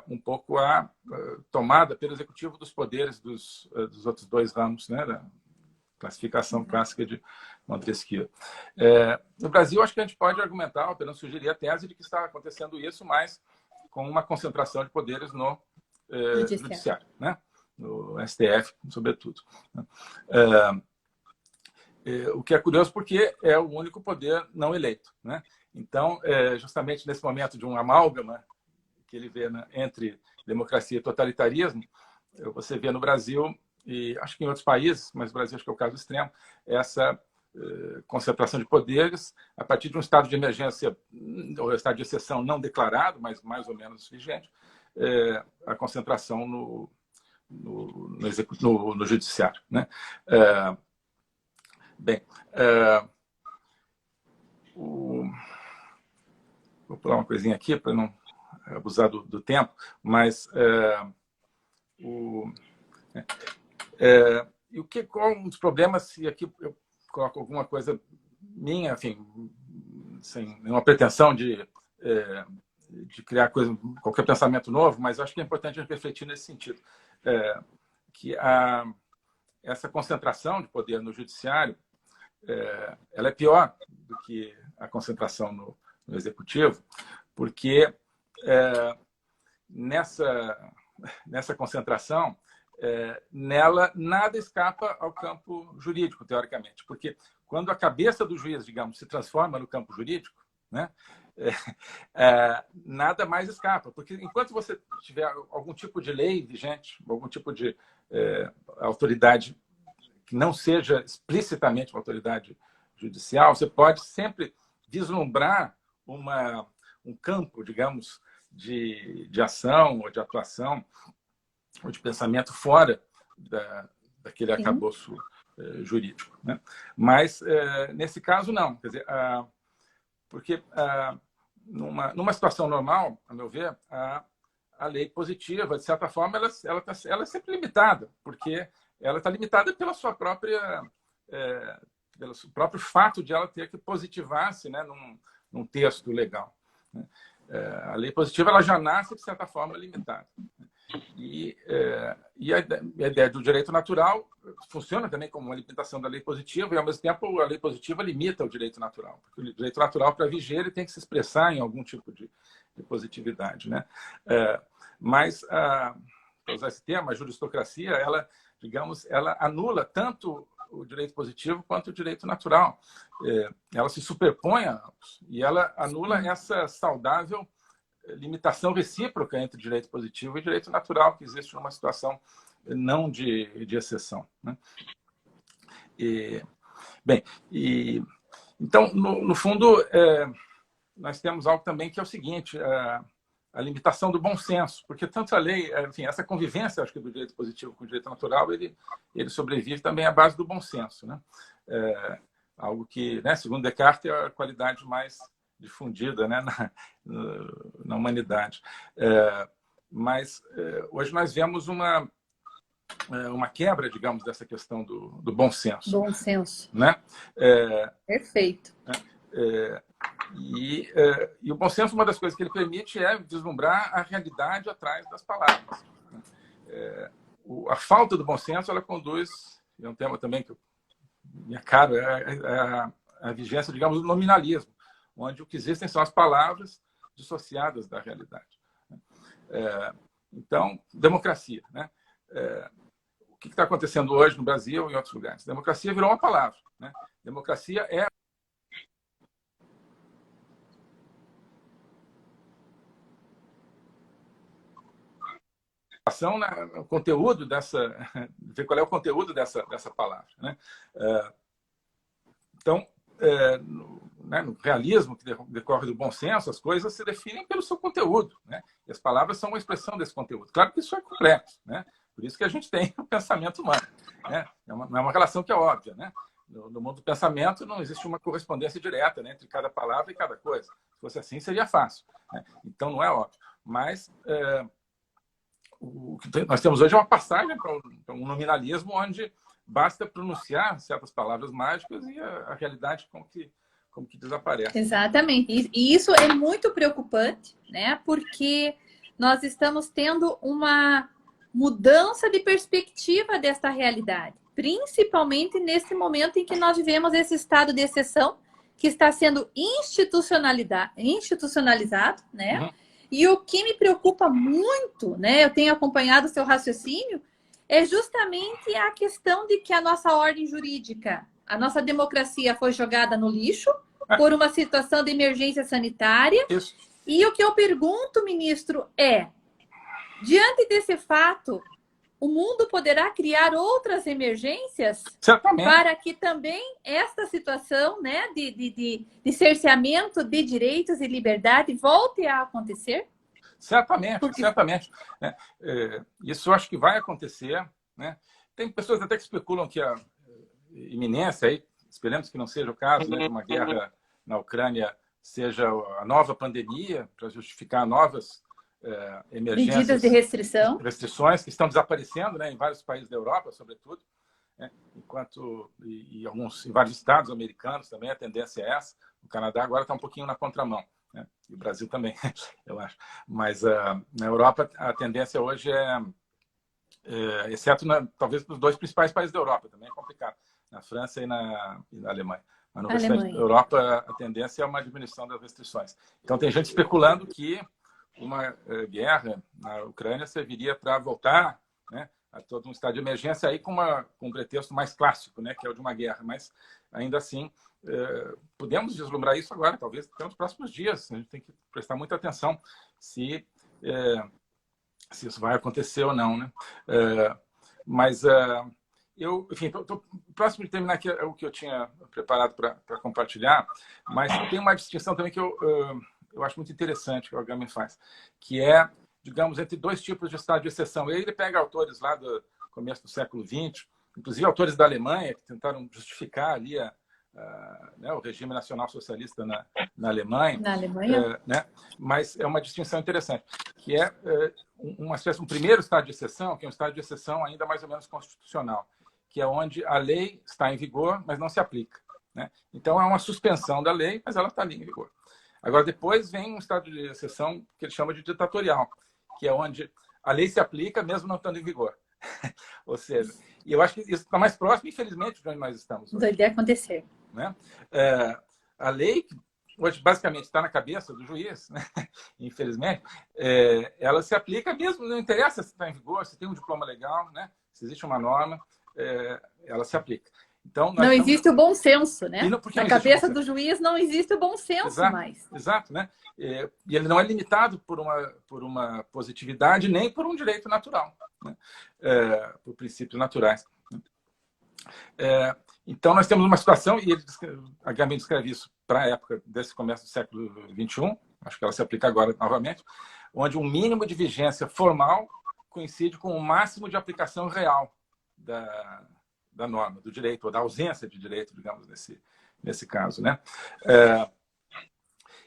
um pouco a tomada pelo executivo dos poderes dos outros dois ramos, né, da classificação clássica de Montesquieu. No Brasil, acho que a gente pode argumentar, ou pelo menos sugerir a tese de que está acontecendo isso, mas com uma concentração de poderes no judiciário, né? No STF, sobretudo. O que é curioso porque é o único poder não eleito, né? Então, justamente nesse momento de um amálgama que ele vê, né, entre democracia e totalitarismo, você vê no Brasil, e acho que em outros países, mas no Brasil acho que é o caso extremo, essa concentração de poderes a partir de um estado de emergência, ou estado de exceção não declarado, mas mais ou menos vigente, a concentração no judiciário, né? Bem, vou pular uma coisinha aqui para não abusar do tempo, mas qual um dos problemas, e aqui eu coloco alguma coisa minha, enfim, sem nenhuma pretensão de criar qualquer pensamento novo, mas acho que é importante a gente refletir nesse sentido, que essa concentração de poder no judiciário ela é pior do que a concentração no executivo, porque nessa concentração, nela nada escapa ao campo jurídico, teoricamente, porque quando a cabeça do juiz, digamos, se transforma no campo jurídico, né, nada mais escapa, porque enquanto você tiver algum tipo de lei vigente, algum tipo de autoridade que não seja explicitamente uma autoridade judicial, você pode sempre vislumbrar um campo, digamos, de ação ou de atuação ou de pensamento fora daquele arcabouço jurídico, né? Mas, nesse caso, não. Quer dizer, porque numa situação normal, a meu ver, a lei positiva, de certa forma, ela é sempre limitada, porque ela está limitada pela sua própria pelo próprio fato de ela ter que positivar-se, né, num texto legal, né? A lei positiva ela já nasce de certa forma limitada, e a ideia do direito natural funciona também como uma limitação da lei positiva, e ao mesmo tempo a lei positiva limita o direito natural, porque o direito natural, para viger, ele tem que se expressar em algum tipo de positividade, né? Mas para usar esse termo, a juristocracia, ela, digamos, ela anula tanto o direito positivo quanto o direito natural. Ela se superpõe a ambos e ela anula essa saudável limitação recíproca entre direito positivo e direito natural que existe numa situação não de exceção, né? Então, no fundo, nós temos algo também que é o seguinte: a limitação do bom senso, porque tanto a lei, enfim, essa convivência, acho que do direito positivo com o direito natural, ele sobrevive também à base do bom senso, né? Algo que, né, segundo Descartes, é a qualidade mais difundida, né, na humanidade. Mas hoje nós vemos uma quebra, digamos, dessa questão do bom senso. Bom senso. Né? Perfeito. E o bom senso, uma das coisas que ele permite é vislumbrar a realidade atrás das palavras. A falta do bom senso, ela conduz, é um tema também que me é caro, a vigência, digamos, do nominalismo, onde o que existem são as palavras dissociadas da realidade. Então, democracia, né? O que está acontecendo hoje no Brasil e em outros lugares? Democracia virou uma palavra, né? Democracia é o conteúdo ver qual é o conteúdo dessa palavra, né? Então, no realismo que decorre do bom senso, as coisas se definem pelo seu conteúdo, né? E as palavras são uma expressão desse conteúdo. Claro que isso é complexo, né? Por isso que a gente tem o pensamento humano, né? É uma relação que é óbvia, né? No mundo do pensamento não existe uma correspondência direta, né, entre cada palavra e cada coisa. Se fosse assim, seria fácil, né? Então, não é óbvio. Mas o que nós temos hoje é uma passagem para um nominalismo onde basta pronunciar certas palavras mágicas e a realidade como que desaparece. Exatamente. E isso é muito preocupante, né? Porque nós estamos tendo uma mudança de perspectiva desta realidade, principalmente nesse momento em que nós vivemos esse estado de exceção que está sendo institucionalizado, né? Uhum. E o que me preocupa muito, né? Eu tenho acompanhado o seu raciocínio, é justamente a questão de que a nossa ordem jurídica, a nossa democracia foi jogada no lixo por uma situação de emergência sanitária. Isso. E o que eu pergunto, ministro, é, diante desse fato, o mundo poderá criar outras emergências? Certamente. Para que também esta situação, né, de cerceamento de direitos e liberdade volte a acontecer? Certamente, Porque... certamente. Isso eu acho que vai acontecer, né? Tem pessoas até que especulam que a iminência, aí, esperemos que não seja o caso, né, de uma guerra na Ucrânia seja a nova pandemia para justificar novas emergências, medidas de restrição, restrições que estão desaparecendo, né, em vários países da Europa, sobretudo, né, enquanto em vários estados americanos também a tendência é essa. O Canadá agora está um pouquinho na contramão, né, e o Brasil também, eu acho. Mas na Europa a tendência hoje exceto talvez nos dois principais países da Europa, também é complicado, na França e na Alemanha. Mas no restante da Europa a tendência é uma diminuição das restrições. Então tem gente especulando que uma guerra na Ucrânia serviria para voltar, né, a todo um estado de emergência aí com um pretexto mais clássico, né, que é o de uma guerra. Mas ainda assim podemos vislumbrar isso agora, talvez até nos próximos dias. A gente tem que prestar muita atenção se isso vai acontecer ou não, né? Mas enfim, tô próximo de terminar aqui o que eu tinha preparado para compartilhar, mas tem uma distinção também que eu acho muito interessante que o Agami faz, que é, digamos, entre dois tipos de estado de exceção. E aí ele pega autores lá do começo do século XX, inclusive autores da Alemanha, que tentaram justificar ali né, o regime nacional socialista na Alemanha. Na Alemanha. Né? Mas é uma distinção interessante, que é um primeiro estado de exceção, que é um estado de exceção ainda mais ou menos constitucional, que é onde a lei está em vigor, mas não se aplica, né? Então é uma suspensão da lei, mas ela está ali em vigor. Agora, depois vem um estado de exceção que ele chama de ditatorial, que é onde a lei se aplica mesmo não estando em vigor. Ou seja, e eu acho que isso está mais próximo, infelizmente, de onde nós estamos hoje. Deve acontecer. Né? A lei, que hoje basicamente está na cabeça do juiz, né? Infelizmente, ela se aplica mesmo, não interessa se está em vigor, se tem um diploma legal, né? Se existe uma norma, ela se aplica. Então, não existe o bom senso, né? Na cabeça do juiz não existe o bom senso mais. Exato, né? E ele não é limitado por uma positividade nem por um direito natural, né? Por princípios naturais. Então, nós temos uma situação, e a Gami descreve isso para a época desse começo do século XXI, acho que ela se aplica agora novamente, onde um mínimo de vigência formal coincide com o máximo de aplicação real da norma, do direito, ou da ausência de direito, digamos, nesse caso, né?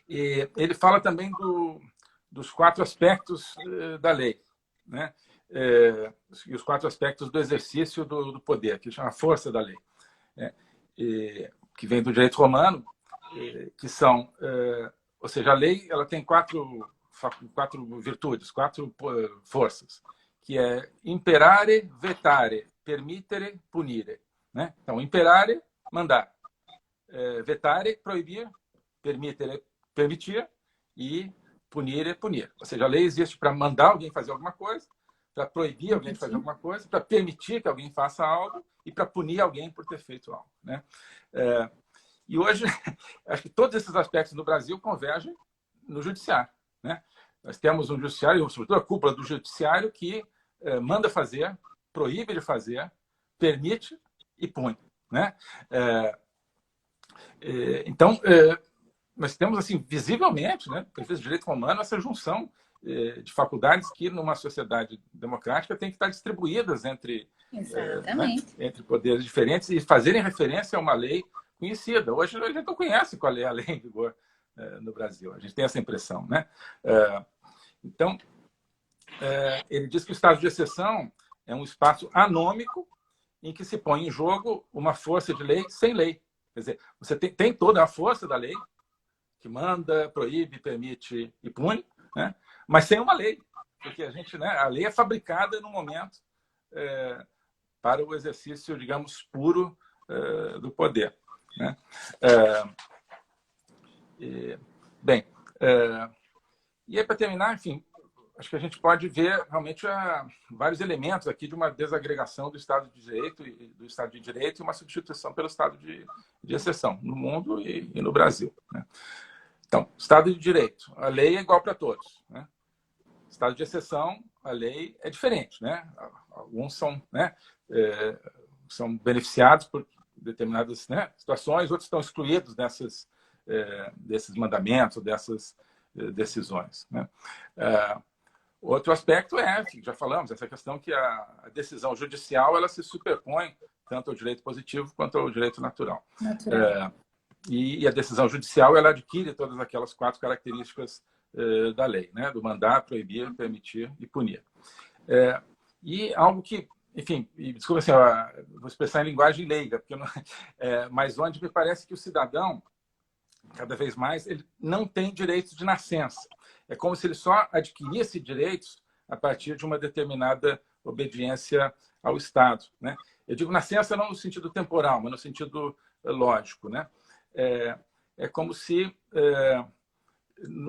E ele fala também dos 4 aspectos da lei, né? E os 4 aspectos do exercício do poder, que chama força da lei, né? Que vem do direito romano, que são, ou seja, a lei ela tem 4 virtudes, 4 forças, que é imperare, vetare, permittere, punire, né? Então, imperare, mandar, vetare, proibir, permittere, permitir, e punire, punir. Ou seja, a lei existe para mandar alguém fazer alguma coisa, para proibir alguém de fazer alguma coisa, para permitir que alguém faça algo e para punir alguém por ter feito algo, né? E hoje, acho que todos esses aspectos no Brasil convergem no judiciário, né? Nós temos um judiciário, sobretudo a cúpula do judiciário, que manda fazer, proíbe de fazer, permite e pune, né? Então, nós temos, assim, visivelmente, né, pelo direito romano, essa junção de faculdades que, numa sociedade democrática, tem que estar distribuídas entre poderes diferentes e fazerem referência a uma lei conhecida. Hoje, a gente não conhece qual é a lei em vigor no Brasil. A gente tem essa impressão, né? Então, ele diz que o estado de exceção é um espaço anômico em que se põe em jogo uma força de lei sem lei. Quer dizer, você tem toda a força da lei, que manda, proíbe, permite e pune, né? Mas sem uma lei. Porque a lei é fabricada no momento para o exercício, digamos, puro do poder, né? Bem, e aí, para terminar, enfim, acho que a gente pode ver realmente vários elementos aqui de uma desagregação do Estado de Direito e uma substituição pelo Estado de exceção no mundo e no Brasil, né? Então, Estado de Direito, a lei é igual para todos, né? Estado de exceção, a lei é diferente, né? Alguns são, né, são beneficiados por determinadas, né, situações, outros estão excluídos desses mandamentos, dessas decisões, né? Outro aspecto já falamos, essa questão que a decisão judicial ela se superpõe tanto ao direito positivo quanto ao direito natural. E a decisão judicial ela adquire todas aquelas 4 características da lei, né? Do mandar, proibir, permitir e punir. E algo que, enfim, desculpa assim, vou expressar em linguagem leiga, porque mas onde me parece que o cidadão, cada vez mais, ele não tem direitos de nascença. É como se ele só adquirisse direitos a partir de uma determinada obediência ao Estado, né? Eu digo nascença não no sentido temporal, mas no sentido lógico, né? É como se,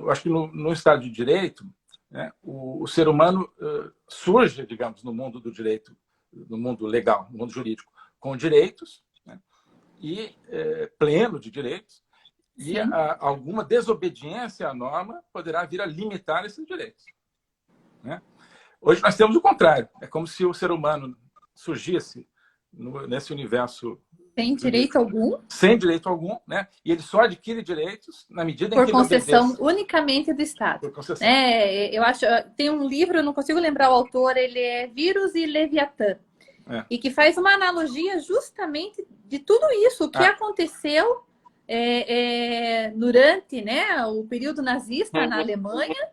acho que no Estado de Direito, né, o ser humano surge, digamos, no mundo do direito, no mundo legal, no mundo jurídico, com direitos, né, e pleno de direitos, e alguma desobediência à norma poderá vir a limitar esses direitos, né? Hoje nós temos o contrário. É como se o ser humano surgisse nesse universo sem direito algum? Sem direito algum, né? E ele só adquire direitos na medida em que ele concessão unicamente do Estado. Por concessão. Eu acho, tem um livro, eu não consigo lembrar o autor, ele é Vírus e Leviatã. E que faz uma analogia justamente de tudo isso, o que aconteceu durante, né, o período nazista na Alemanha,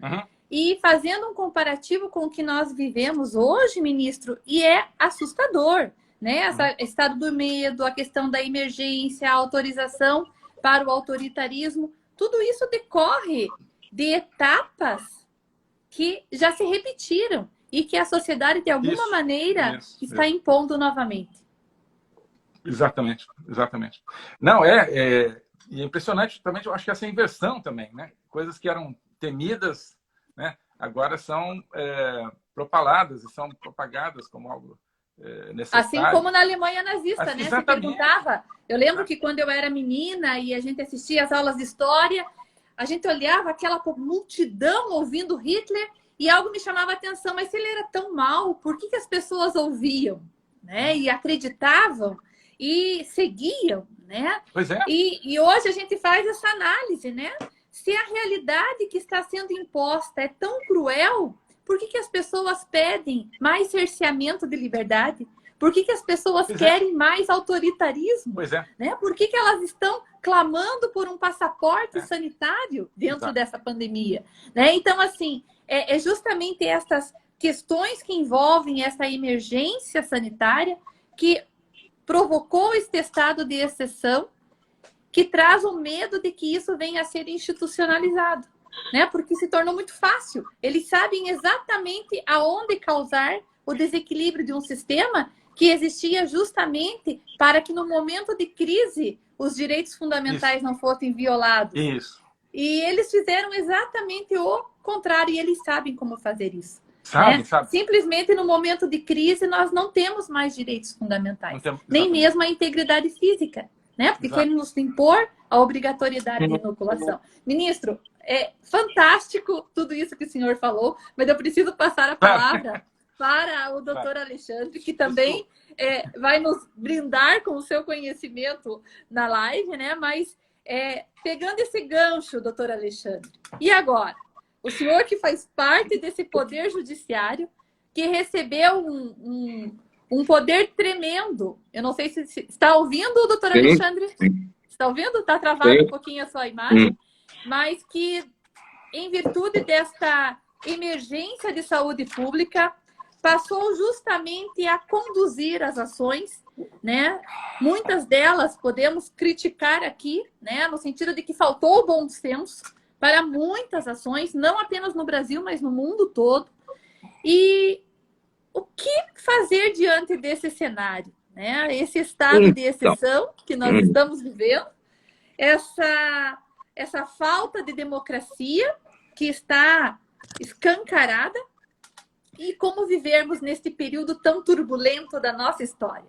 e fazendo um comparativo com o que nós vivemos hoje, ministro, e é assustador, né? Estado do medo, a questão da emergência, a autorização para o autoritarismo, tudo isso decorre de etapas que já se repetiram e que a sociedade, de alguma maneira, está impondo novamente. Exatamente, exatamente. Não, é impressionante também, eu acho que essa inversão também, né? Coisas que eram temidas, né, agora são propaladas e são propagadas como algo necessário. Assim como na Alemanha nazista, né? Se perguntava. Eu lembro que quando eu era menina e a gente assistia às aulas de história, a gente olhava aquela multidão ouvindo Hitler e algo me chamava a atenção, mas se ele era tão mal, por que as pessoas ouviam, né? E acreditavam e seguiam, né? Pois é. E hoje a gente faz essa análise, né? Se a realidade que está sendo imposta é tão cruel, por que as pessoas pedem mais cerceamento de liberdade? Por que as pessoas querem mais autoritarismo? Pois é. Né? Por que elas estão clamando por um passaporte sanitário dentro dessa pandemia? Né? Então, assim, é justamente estas questões que envolvem essa emergência sanitária que provocou este estado de exceção, que traz o medo de que isso venha a ser institucionalizado, né? Porque se tornou muito fácil. Eles sabem exatamente aonde causar o desequilíbrio de um sistema que existia justamente para que no momento de crise os direitos fundamentais não fossem violados. Isso. E eles fizeram exatamente o contrário e eles sabem como fazer isso. Sabe. Simplesmente no momento de crise nós não temos mais direitos fundamentais, nem mesmo a integridade física, né? Porque querem nos impor a obrigatoriedade de inoculação. Ministro, é fantástico tudo isso que o senhor falou, mas eu preciso passar a palavra para o doutor Alexandre, que também vai nos brindar com o seu conhecimento na live, né? Mas pegando esse gancho, doutor Alexandre, e agora? O senhor que faz parte desse poder judiciário, que recebeu um poder tremendo. Eu não sei se está ouvindo, doutor Alexandre? Está ouvindo? Está travado um pouquinho a sua imagem. Mas que, em virtude desta emergência de saúde pública, passou justamente a conduzir as ações, né? Muitas delas podemos criticar aqui, né? No sentido de que faltou bom senso para muitas ações, não apenas no Brasil, mas no mundo todo. E o que fazer diante desse cenário, né? Esse estado de exceção que nós estamos vivendo, essa falta de democracia que está escancarada, e como vivermos neste período tão turbulento da nossa história.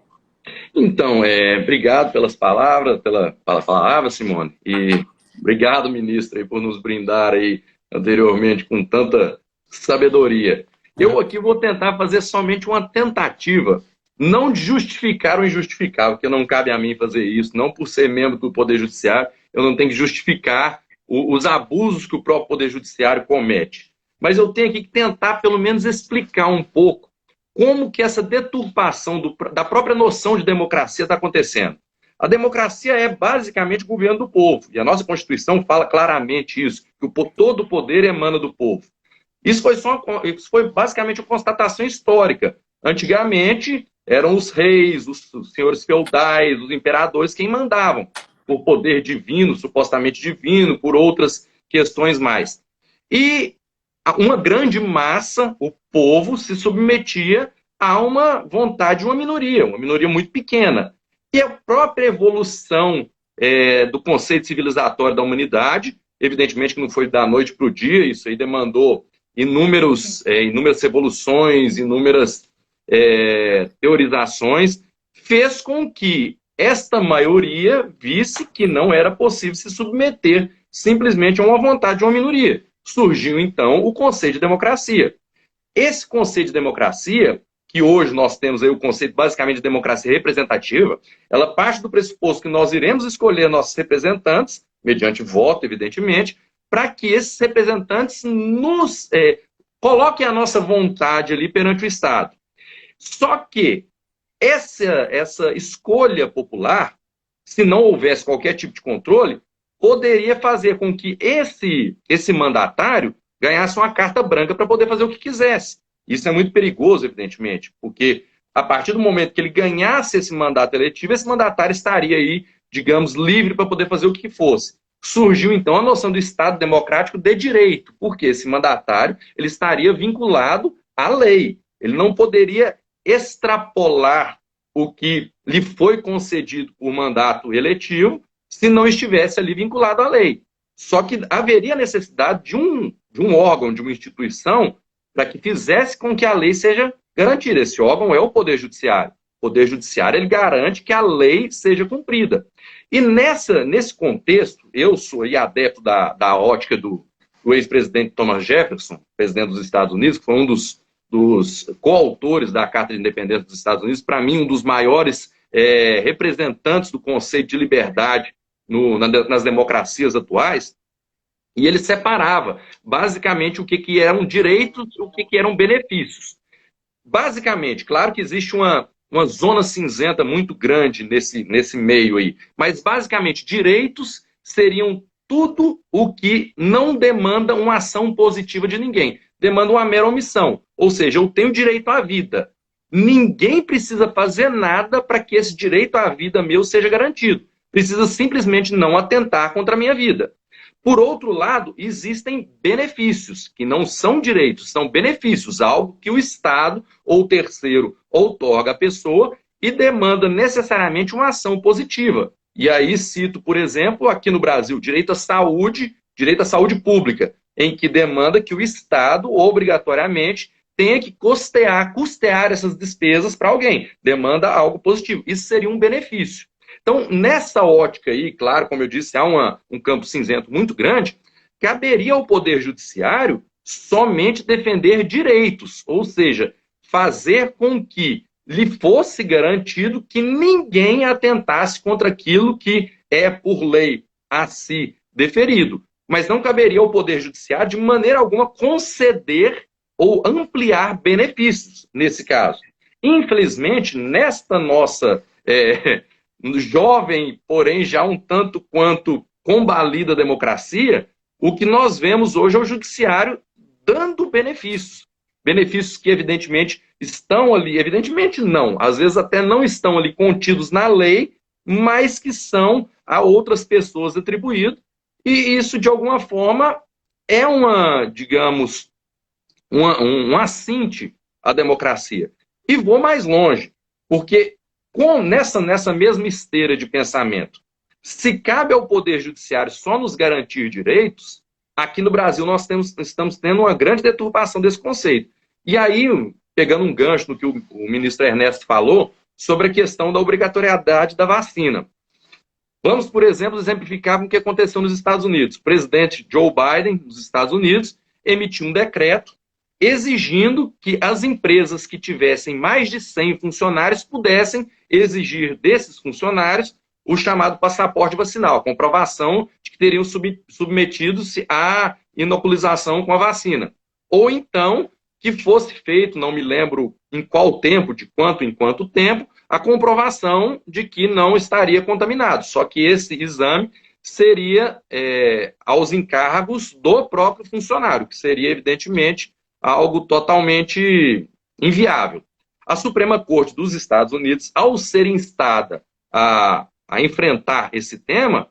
Então, obrigado pelas palavras, pela palavra, Simone, e obrigado, ministra, por nos brindar aí anteriormente com tanta sabedoria. Eu aqui vou tentar fazer somente uma tentativa, não de justificar o injustificável, porque não cabe a mim fazer isso, não por ser membro do Poder Judiciário, eu não tenho que justificar os abusos que o próprio Poder Judiciário comete. Mas eu tenho aqui que tentar, pelo menos, explicar um pouco como que essa deturpação da própria noção de democracia está acontecendo. A democracia é basicamente o governo do povo, e a nossa Constituição fala claramente isso, que todo o poder emana do povo. Isso foi basicamente uma constatação histórica. Antigamente, eram os reis, os senhores feudais, os imperadores quem mandavam, por poder divino, supostamente divino, por outras questões mais. E uma grande massa, o povo, se submetia a uma vontade de uma minoria muito pequena. E a própria evolução do conceito civilizatório da humanidade, evidentemente que não foi da noite para o dia, isso aí demandou inúmeras evoluções, inúmeras teorizações, fez com que esta maioria visse que não era possível se submeter simplesmente a uma vontade de uma minoria. Surgiu, então, o conceito de democracia. Esse conceito de democracia, que hoje nós temos aí o conceito basicamente de democracia representativa, ela parte do pressuposto que nós iremos escolher nossos representantes, mediante voto, evidentemente, para que esses representantes nos coloquem a nossa vontade ali perante o Estado. Só que essa escolha popular, se não houvesse qualquer tipo de controle, poderia fazer com que esse mandatário ganhasse uma carta branca para poder fazer o que quisesse. Isso é muito perigoso, evidentemente, porque a partir do momento que ele ganhasse esse mandato eletivo, esse mandatário estaria aí, digamos, livre para poder fazer o que fosse. Surgiu, então, a noção do Estado democrático de direito, porque esse mandatário ele estaria vinculado à lei. Ele não poderia extrapolar o que lhe foi concedido por mandato eletivo se não estivesse ali vinculado à lei. Só que haveria necessidade de um órgão, de uma instituição, para que fizesse com que a lei seja garantida. Esse órgão é o Poder Judiciário. O Poder Judiciário ele garante que a lei seja cumprida. E nesse contexto, eu sou aí adepto da ótica do ex-presidente Thomas Jefferson, presidente dos Estados Unidos, que foi um dos coautores da Carta de Independência dos Estados Unidos, para mim, um dos maiores representantes do conceito de liberdade nas democracias atuais, e ele separava basicamente o que eram direitos e o que eram benefícios. Basicamente, claro que existe uma zona cinzenta muito grande nesse meio aí, mas basicamente direitos seriam tudo o que não demanda uma ação positiva de ninguém, demanda uma mera omissão, ou seja, eu tenho direito à vida. Ninguém precisa fazer nada para que esse direito à vida meu seja garantido. Precisa simplesmente não atentar contra a minha vida. Por outro lado, existem benefícios, que não são direitos, são benefícios, algo que o Estado ou o terceiro outorga à pessoa e demanda necessariamente uma ação positiva. E aí cito, por exemplo, aqui no Brasil, direito à saúde pública, em que demanda que o Estado, obrigatoriamente, tenha que custear essas despesas para alguém. Demanda algo positivo. Isso seria um benefício. Então, nessa ótica aí, claro, como eu disse, há um campo cinzento muito grande, caberia ao Poder Judiciário somente defender direitos, ou seja, fazer com que lhe fosse garantido que ninguém atentasse contra aquilo que é, por lei, a si deferido. Mas não caberia ao Poder Judiciário, de maneira alguma, conceder ou ampliar benefícios, nesse caso. Infelizmente, nesta nossa jovem, porém já um tanto quanto combalida democracia, o que nós vemos hoje é o judiciário dando benefícios. Benefícios que, evidentemente, estão ali, evidentemente não, às vezes até não estão ali contidos na lei, mas que são a outras pessoas atribuídos, e isso, de alguma forma, é uma, digamos, um assinte à democracia. E vou mais longe, porque nessa mesma esteira de pensamento, se cabe ao Poder Judiciário só nos garantir direitos, aqui no Brasil nós estamos tendo uma grande deturpação desse conceito. E aí, pegando um gancho no que o ministro Ernesto falou, sobre a questão da obrigatoriedade da vacina. Vamos, por exemplo, exemplificar com o que aconteceu nos Estados Unidos. O presidente Joe Biden, dos Estados Unidos, emitiu um decreto exigindo que as empresas que tivessem mais de 100 funcionários pudessem exigir desses funcionários o chamado passaporte vacinal, a comprovação de que teriam submetido-se à inoculização com a vacina. Ou então, que fosse feito, não me lembro em qual tempo, de quanto em quanto tempo, a comprovação de que não estaria contaminado. Só que esse exame seria aos encargos do próprio funcionário, que seria, evidentemente, algo totalmente inviável. A Suprema Corte dos Estados Unidos, ao ser instada a enfrentar esse tema,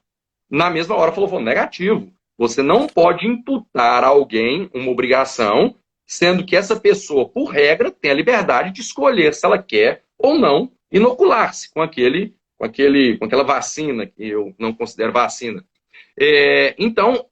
na mesma hora falou negativo. Você não pode imputar a alguém uma obrigação, sendo que essa pessoa, por regra, tem a liberdade de escolher se ela quer ou não inocular-se com aquela vacina, que eu não considero vacina. Então,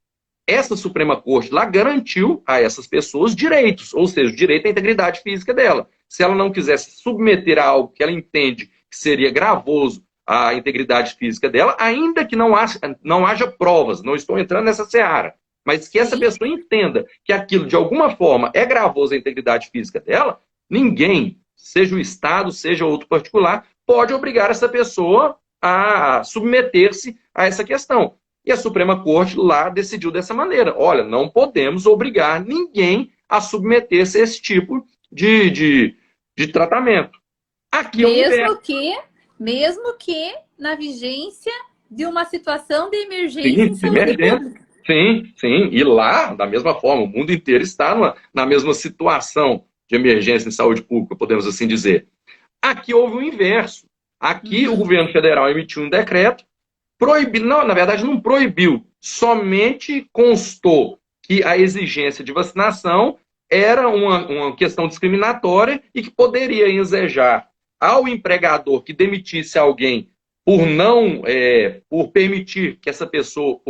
essa Suprema Corte lá garantiu a essas pessoas direitos, ou seja, o direito à integridade física dela. Se ela não quisesse submeter a algo que ela entende que seria gravoso à integridade física dela, ainda que não haja provas, não estou entrando nessa seara, mas que essa pessoa entenda que aquilo, de alguma forma, é gravoso à integridade física dela, ninguém, seja o Estado, seja outro particular, pode obrigar essa pessoa a submeter-se a essa questão. E a Suprema Corte lá decidiu dessa maneira. Olha, não podemos obrigar ninguém a submeter-se a esse tipo de tratamento. Aqui mesmo que na vigência de uma situação de emergência em saúde pública. Sim. E lá, da mesma forma, o mundo inteiro está na mesma situação de emergência em saúde pública, podemos assim dizer. Aqui houve o inverso. Aqui o governo federal emitiu um decreto, na verdade não proibiu, somente constou que a exigência de vacinação era uma questão discriminatória e que poderia ensejar ao empregador que demitisse alguém por permitir que essa pessoa,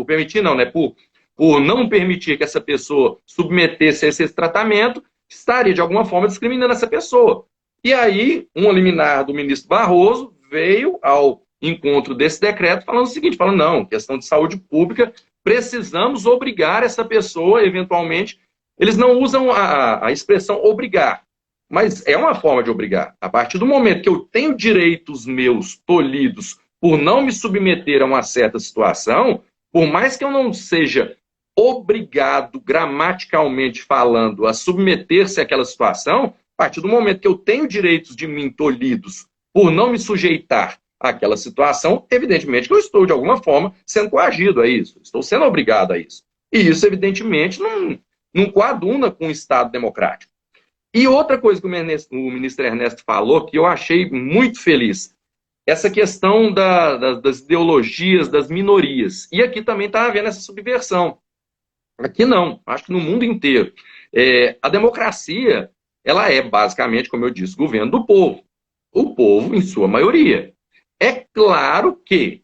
por não permitir que essa pessoa submetesse a esse tratamento, estaria de alguma forma discriminando essa pessoa. E aí, um liminar do ministro Barroso veio ao encontro desse decreto falando o seguinte, não, questão de saúde pública, precisamos obrigar essa pessoa, eventualmente, eles não usam a expressão obrigar, mas é uma forma de obrigar. A partir do momento que eu tenho direitos meus tolhidos por não me submeter a uma certa situação, por mais que eu não seja obrigado, gramaticalmente falando, a submeter-se àquela situação, a partir do momento que eu tenho direitos de mim tolhidos por não me sujeitar àquela situação, evidentemente que eu estou, de alguma forma, sendo coagido a isso, estou sendo obrigado a isso. E isso, evidentemente, não coaduna com o Estado democrático. E outra coisa que o ministro Ernesto falou, que eu achei muito feliz, essa questão das ideologias das minorias. E aqui também está havendo essa subversão. Aqui não, acho que no mundo inteiro. A democracia, ela é basicamente, como eu disse, governo do povo. O povo, em sua maioria. É claro que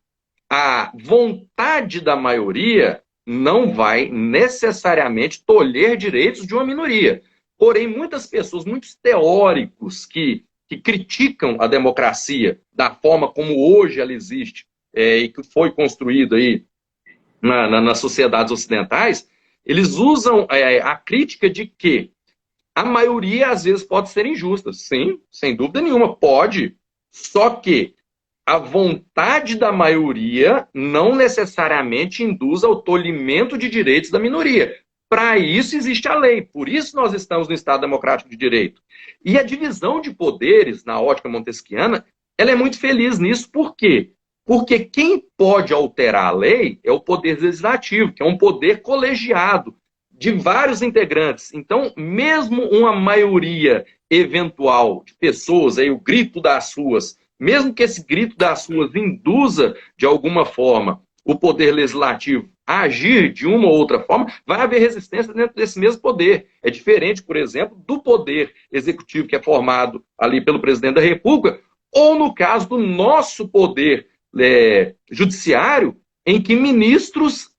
a vontade da maioria não vai necessariamente tolher direitos de uma minoria. Porém, muitas pessoas, muitos teóricos que criticam a democracia da forma como hoje ela existe e que foi construída aí nas sociedades ocidentais, eles usam a crítica de que a maioria às vezes pode ser injusta. Sim, sem dúvida nenhuma, pode. Só que a vontade da maioria não necessariamente induz ao tolimento de direitos da minoria. Para isso existe a lei, por isso nós estamos no Estado Democrático de Direito. E a divisão de poderes, na ótica montesquiana, ela é muito feliz nisso. Por quê? Porque quem pode alterar a lei é o poder legislativo, que é um poder colegiado de vários integrantes. Então, mesmo uma maioria eventual de pessoas, aí, o grito das ruas, mesmo que esse grito das ruas induza, de alguma forma, o poder legislativo a agir de uma ou outra forma, vai haver resistência dentro desse mesmo poder. É diferente, por exemplo, do poder executivo que é formado ali pelo presidente da República, ou no caso do nosso poder judiciário, em que ministros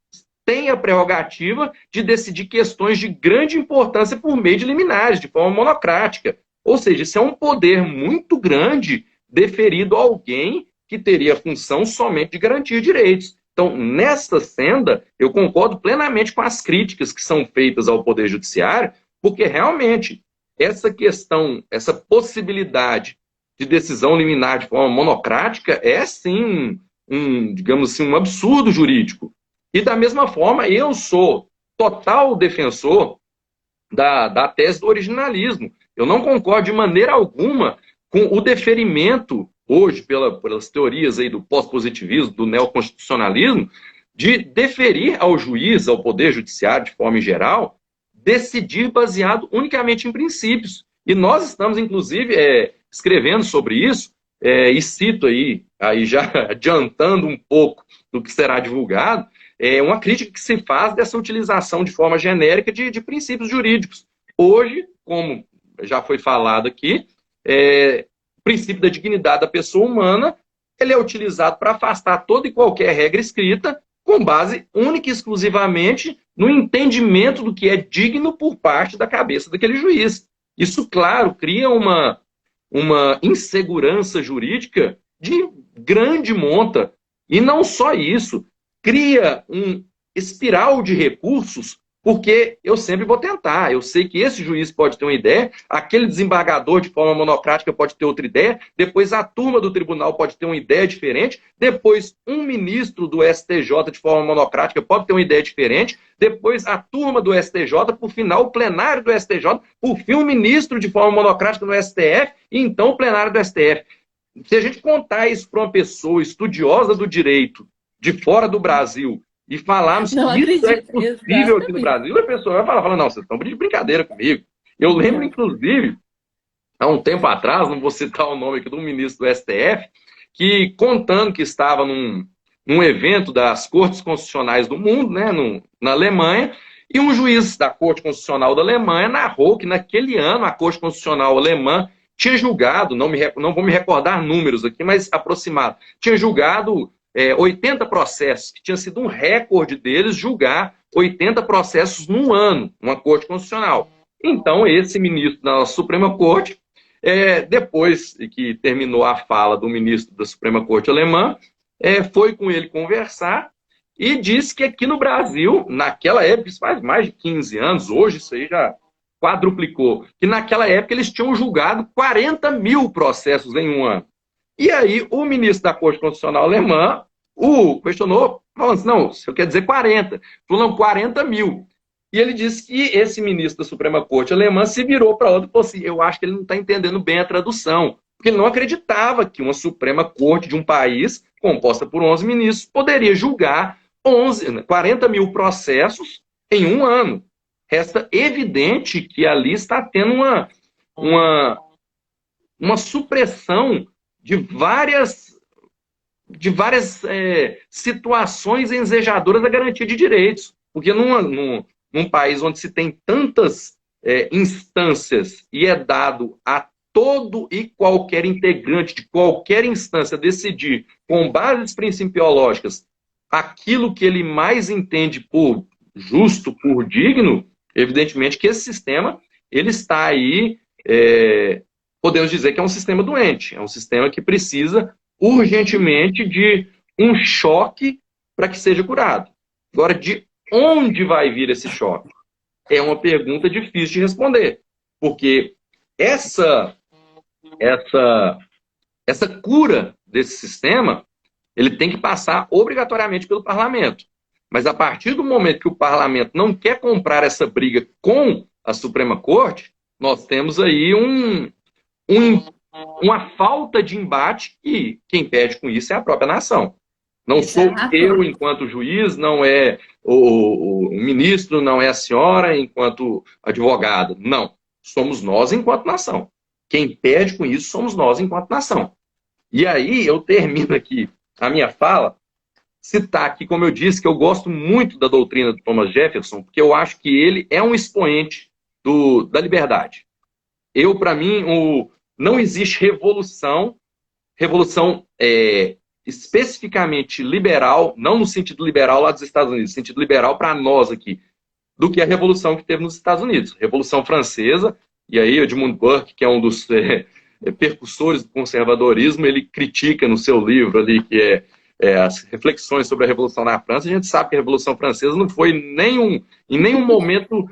têm a prerrogativa de decidir questões de grande importância por meio de liminares, de forma monocrática. Ou seja, isso é um poder muito grande deferido a alguém que teria a função somente de garantir direitos. Então, nessa senda, eu concordo plenamente com as críticas que são feitas ao Poder Judiciário, porque realmente essa questão, essa possibilidade de decisão liminar de forma monocrática é, sim, digamos assim, um absurdo jurídico. E, da mesma forma, eu sou total defensor da tese do originalismo. Eu não concordo de maneira alguma com o deferimento hoje, pelas teorias aí do pós-positivismo, do neoconstitucionalismo, de deferir ao juiz, ao Poder Judiciário, de forma geral, decidir baseado unicamente em princípios. E nós estamos, inclusive, escrevendo sobre isso, e cito aí já adiantando um pouco do que será divulgado, uma crítica que se faz dessa utilização de forma genérica de princípios jurídicos. Hoje, como já foi falado aqui, o princípio da dignidade da pessoa humana, ele é utilizado para afastar toda e qualquer regra escrita com base única e exclusivamente no entendimento do que é digno por parte da cabeça daquele juiz. Isso, claro, cria uma insegurança jurídica de grande monta. E não só isso, cria um espiral de recursos, porque eu sempre vou tentar. Eu sei que esse juiz pode ter uma ideia, aquele desembargador de forma monocrática pode ter outra ideia, depois a turma do tribunal pode ter uma ideia diferente, depois um ministro do STJ de forma monocrática pode ter uma ideia diferente, depois a turma do STJ, por final o plenário do STJ, por fim o ministro de forma monocrática no STF, e então o plenário do STF. Se a gente contar isso para uma pessoa estudiosa do direito de fora do Brasil e falarmos que isso é possível aqui no Brasil, a pessoa vai falar, não, vocês estão de brincadeira comigo. Eu lembro, inclusive, há um tempo atrás, não vou citar o nome aqui do ministro do STF, que contando que estava num evento das Cortes Constitucionais do mundo, né, na Alemanha, e um juiz da Corte Constitucional da Alemanha narrou que naquele ano a Corte Constitucional alemã tinha julgado, não vou me recordar números aqui, mas aproximado, tinha julgado 80 processos, que tinha sido um recorde deles julgar 80 processos num ano, uma Corte Constitucional. Então, esse ministro da Suprema Corte, depois que terminou a fala do ministro da Suprema Corte alemã, foi com ele conversar e disse que aqui no Brasil, naquela época, isso faz mais de 15 anos, hoje isso aí já quadruplicou, que naquela época eles tinham julgado 40 mil processos em um ano. E aí o ministro da Corte Constitucional alemã o questionou, falando assim, não, o senhor quer dizer 40. Falou, não, 40 mil. E ele disse que esse ministro da Suprema Corte alemã se virou para outro e falou assim, eu acho que ele não está entendendo bem a tradução, porque ele não acreditava que uma Suprema Corte de um país, composta por 11 ministros, poderia julgar 40 mil processos em um ano. Resta evidente que ali está tendo uma supressão de várias situações ensejadoras da garantia de direitos. Porque num país onde se tem tantas instâncias e é dado a todo e qualquer integrante de qualquer instância decidir, com bases principiológicas, aquilo que ele mais entende por justo, por digno, evidentemente que esse sistema ele está aí, podemos dizer que é um sistema doente, é um sistema que precisa urgentemente de um choque para que seja curado. Agora, de onde vai vir esse choque? É uma pergunta difícil de responder, porque essa cura desse sistema, ele tem que passar obrigatoriamente pelo parlamento. Mas a partir do momento que o parlamento não quer comprar essa briga com a Suprema Corte, nós temos aí uma falta de embate e quem perde com isso é a própria nação. Não sou Exato. eu enquanto juiz, não é o ministro, não é a senhora enquanto advogada. Não. Somos nós enquanto nação. Quem perde com isso somos nós enquanto nação. E aí eu termino aqui a minha fala, citar aqui, como eu disse, que eu gosto muito da doutrina do Thomas Jefferson, porque eu acho que ele é um expoente da liberdade. Para mim, não existe revolução especificamente liberal, não no sentido liberal lá dos Estados Unidos, no sentido liberal para nós aqui, do que a revolução que teve nos Estados Unidos. Revolução Francesa, e aí Edmund Burke, que é um dos percussores do conservadorismo, ele critica no seu livro ali, que as reflexões sobre a Revolução na França. A gente sabe que a Revolução Francesa não foi em nenhum momento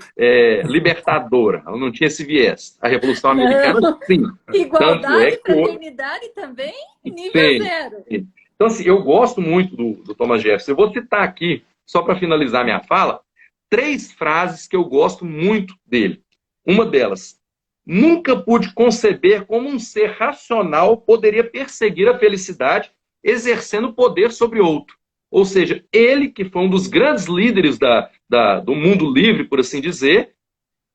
libertadora, ela não tinha esse viés. A Revolução Americana, sim. Igualdade, fraternidade também, nível zero. Sim. Então, assim, eu gosto muito do Thomas Jefferson. Eu vou citar aqui, só para finalizar minha fala, 3 frases que eu gosto muito dele. Uma delas: nunca pude conceber como um ser racional poderia perseguir a felicidade exercendo poder sobre outro. Ou seja, ele, que foi um dos grandes líderes do mundo livre, por assim dizer,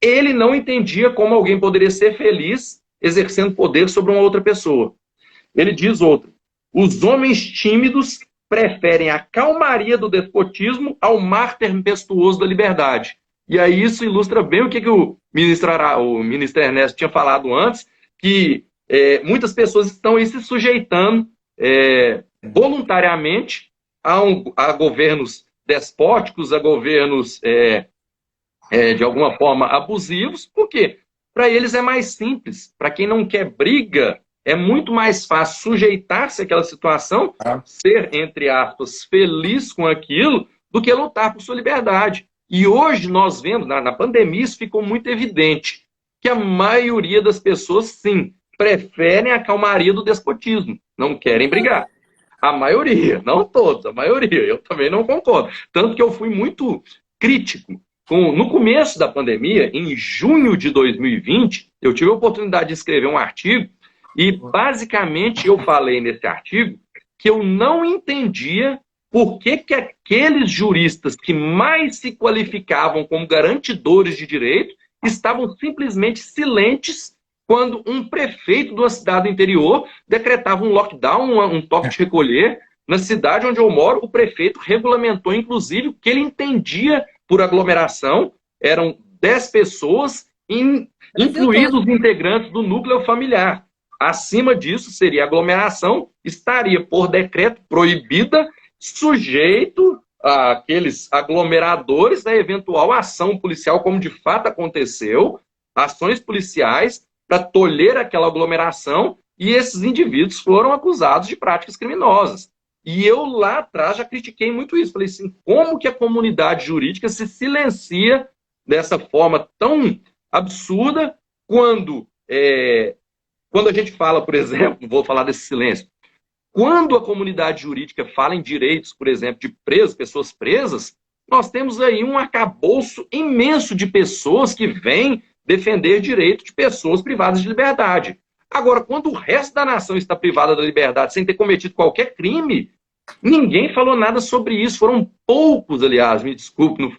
ele não entendia como alguém poderia ser feliz exercendo poder sobre uma outra pessoa. Ele diz outra: os homens tímidos preferem a calmaria do despotismo ao mar tempestuoso da liberdade. E aí isso ilustra bem o que o ministro Ernesto tinha falado antes, que muitas pessoas estão aí se sujeitando voluntariamente a governos despóticos, a governos de alguma forma abusivos. Por quê? Para eles é mais simples. Para quem não quer briga, é muito mais fácil sujeitar-se àquela situação, ser, entre aspas, feliz com aquilo, do que lutar por sua liberdade. E hoje nós vemos, na pandemia, isso ficou muito evidente, que a maioria das pessoas, sim, preferem a calmaria do despotismo, não querem brigar. A maioria, não todos, a maioria. Eu também não concordo. Tanto que eu fui muito crítico. No começo da pandemia, em junho de 2020, eu tive a oportunidade de escrever um artigo e, basicamente, eu falei nesse artigo que eu não entendia por que aqueles juristas que mais se qualificavam como garantidores de direito estavam simplesmente silentes quando um prefeito de uma cidade do interior decretava um lockdown, um toque de recolher. Na cidade onde eu moro, o prefeito regulamentou, inclusive, o que ele entendia por aglomeração. Eram 10 pessoas, incluídos os integrantes do núcleo familiar. Acima disso, seria aglomeração, estaria, por decreto, proibida, sujeito àqueles aglomeradores a eventual ação policial, como de fato aconteceu, ações policiais para tolher aquela aglomeração, e esses indivíduos foram acusados de práticas criminosas. E eu lá atrás já critiquei muito isso. Falei assim, como que a comunidade jurídica se silencia dessa forma tão absurda quando a gente fala, por exemplo, vou falar desse silêncio, quando a comunidade jurídica fala em direitos, por exemplo, de presos, pessoas presas, nós temos aí um arcabouço imenso de pessoas que vêm defender direito de pessoas privadas de liberdade. Agora, quando o resto da nação está privada da liberdade sem ter cometido qualquer crime, ninguém falou nada sobre isso. Foram poucos, aliás, me desculpe, não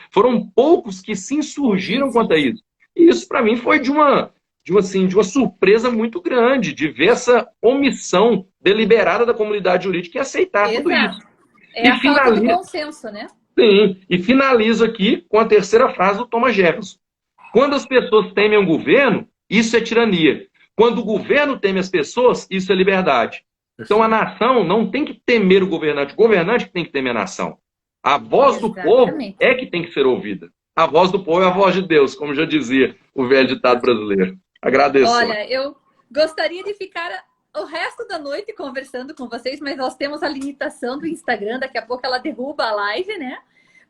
foram poucos que se insurgiram contra isso. E isso, para mim, foi de uma surpresa muito grande, de ver essa omissão deliberada da comunidade jurídica e aceitar tudo isso. É a falta do bom senso, né? Sim, e finalizo aqui com a terceira frase do Thomas Jefferson. Quando as pessoas temem um governo, isso é tirania. Quando o governo teme as pessoas, isso é liberdade. Então a nação não tem que temer o governante que tem que temer a nação. A voz do povo é que tem que ser ouvida. A voz do povo é a voz de Deus, como já dizia o velho ditado brasileiro. Agradeço. Olha, eu gostaria de ficar o resto da noite conversando com vocês, mas nós temos a limitação do Instagram, daqui a pouco ela derruba a live, né?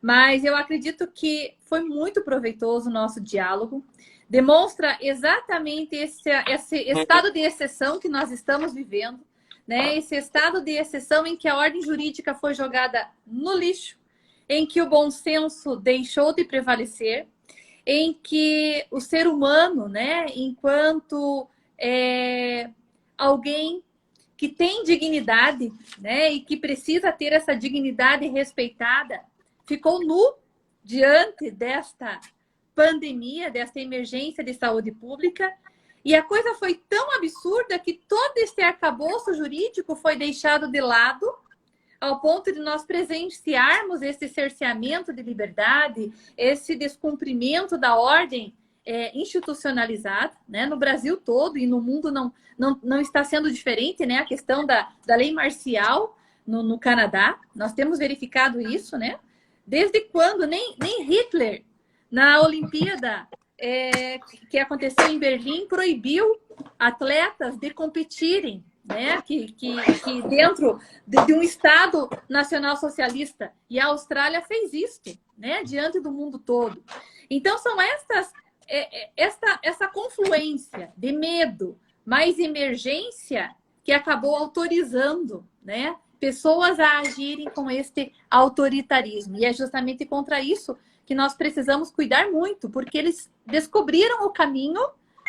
Mas eu acredito que foi muito proveitoso o nosso diálogo. Demonstra exatamente esse estado de exceção que nós estamos vivendo, né? Esse estado de exceção em que a ordem jurídica foi jogada no lixo, em que o bom senso deixou de prevalecer, em que o ser humano, né, enquanto alguém que tem dignidade, né, e que precisa ter essa dignidade respeitada, ficou nu diante desta pandemia, desta emergência de saúde pública. E a coisa foi tão absurda que todo esse arcabouço jurídico foi deixado de lado, ao ponto de nós presenciarmos esse cerceamento de liberdade, esse descumprimento da ordem institucionalizada, né? No Brasil todo e no mundo não está sendo diferente, né? A questão da lei marcial no Canadá, nós temos verificado isso, né? Desde quando nem Hitler, na Olimpíada que aconteceu em Berlim, proibiu atletas de competirem, né? Que dentro de um Estado nacional socialista. E a Austrália fez isso, né? Diante do mundo todo. Então, são essa confluência de medo mais emergência que acabou autorizando, né, pessoas a agirem com este autoritarismo. E é justamente contra isso que nós precisamos cuidar muito, porque eles descobriram o caminho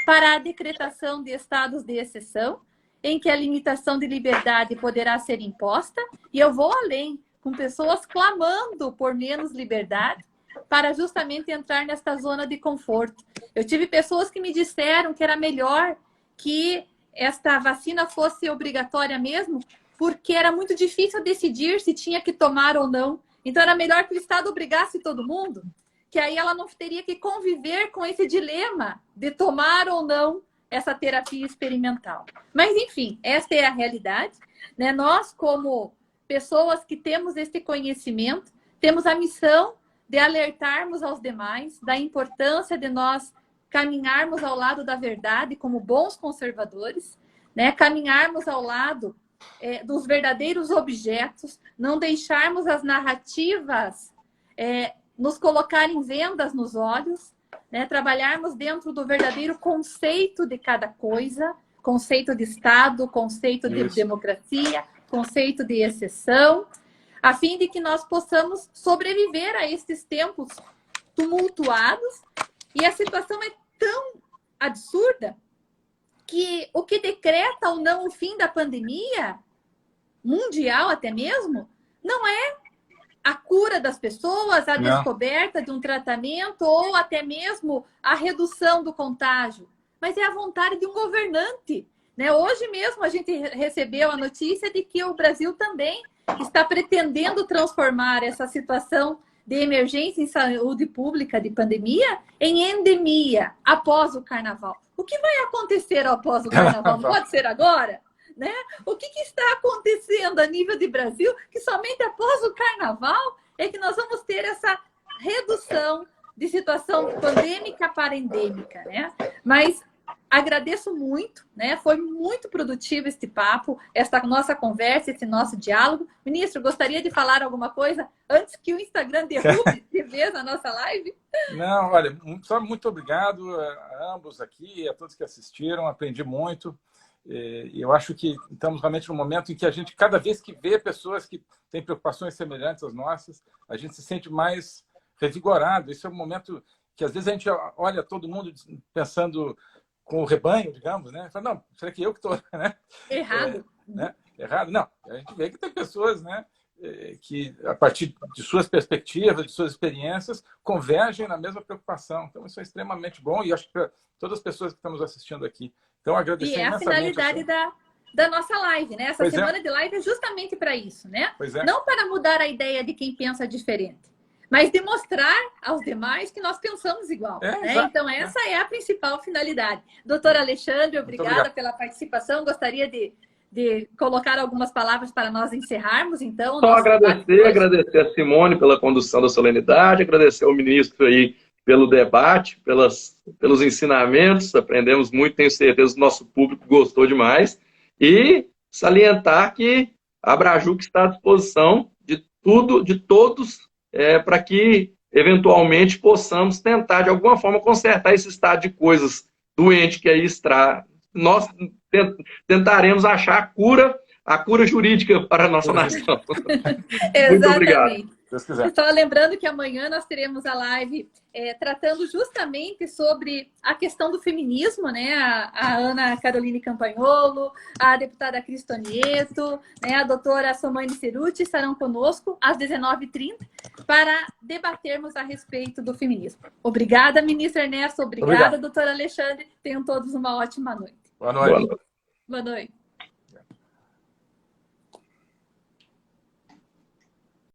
para a decretação de estados de exceção, em que a limitação de liberdade poderá ser imposta, e eu vou além, com pessoas clamando por menos liberdade, para justamente entrar nesta zona de conforto. Eu tive pessoas que me disseram que era melhor que esta vacina fosse obrigatória mesmo, porque era muito difícil decidir se tinha que tomar ou não. Então era melhor que o Estado obrigasse todo mundo, que aí ela não teria que conviver com esse dilema de tomar ou não essa terapia experimental. Mas, enfim, esta é a realidade, né? Nós, como pessoas que temos esse conhecimento, temos a missão de alertarmos aos demais da importância de nós caminharmos ao lado da verdade como bons conservadores, né? Caminharmos ao lado dos verdadeiros objetos, não deixarmos as narrativas nos colocarem vendas nos olhos, né? Trabalharmos dentro do verdadeiro conceito de cada coisa, conceito de Estado, conceito de democracia, conceito de exceção, a fim de que nós possamos sobreviver a esses tempos tumultuados. E a situação é tão absurda que o que decreta ou não o fim da pandemia, mundial até mesmo, não é a cura das pessoas, a descoberta de um tratamento ou até mesmo a redução do contágio, mas é a vontade de um governante, né? Hoje mesmo a gente recebeu a notícia de que o Brasil também está pretendendo transformar essa situação de emergência em saúde pública de pandemia em endemia após o carnaval. O que vai acontecer após o carnaval? Não pode ser agora? Né? O que está acontecendo a nível de Brasil que somente após o carnaval é que nós vamos ter essa redução de situação pandêmica para endêmica, né? Mas agradeço muito, né? Foi muito produtivo este papo, esta nossa conversa, esse nosso diálogo. Ministro, gostaria de falar alguma coisa antes que o Instagram derrube de vez a nossa live? Não, olha, só muito obrigado a ambos aqui, a todos que assistiram, aprendi muito. E eu acho que estamos realmente num momento em que a gente, cada vez que vê pessoas que têm preocupações semelhantes às nossas, a gente se sente mais revigorado. Esse é um momento que, às vezes, a gente olha todo mundo pensando com o rebanho, digamos, né? Fala, não, será que eu que estou, né? Errado. Né? Errado? Não, a gente vê que tem pessoas, né, que, a partir de suas perspectivas, de suas experiências, convergem na mesma preocupação. Então, isso é extremamente bom e acho que para todas as pessoas que estamos assistindo aqui. Então, agradecer imensamente. E é a finalidade da nossa live, né? Essa semana de live é justamente para isso, né? Não para mudar a ideia de quem pensa diferente, mas de mostrar aos demais que nós pensamos igual. Né? Então, essa é a principal finalidade. Doutor Alexandre, obrigada pela participação. Gostaria de colocar algumas palavras para nós encerrarmos, então. Só agradecer a Simone pela condução da solenidade, agradecer ao ministro aí pelo debate, pelos ensinamentos, aprendemos muito, tenho certeza que o nosso público gostou demais, e salientar que a Abrajuc está à disposição de todos, para que, eventualmente, possamos tentar, de alguma forma, consertar esse estado de coisas doente que aí está. Nós tentaremos achar a cura jurídica para a nossa nação. Muito obrigado. Deus quiser. Só lembrando que amanhã nós teremos a live tratando justamente sobre a questão do feminismo, né? A Ana Caroline Campagnolo, a deputada Cristonieto, né? A doutora Somane Ceruti estarão conosco às 19h30 para debatermos a respeito do feminismo. Obrigada, ministro Ernesto. Obrigada, doutora Alexandre. Tenham todos uma ótima noite. Boa noite. Boa noite.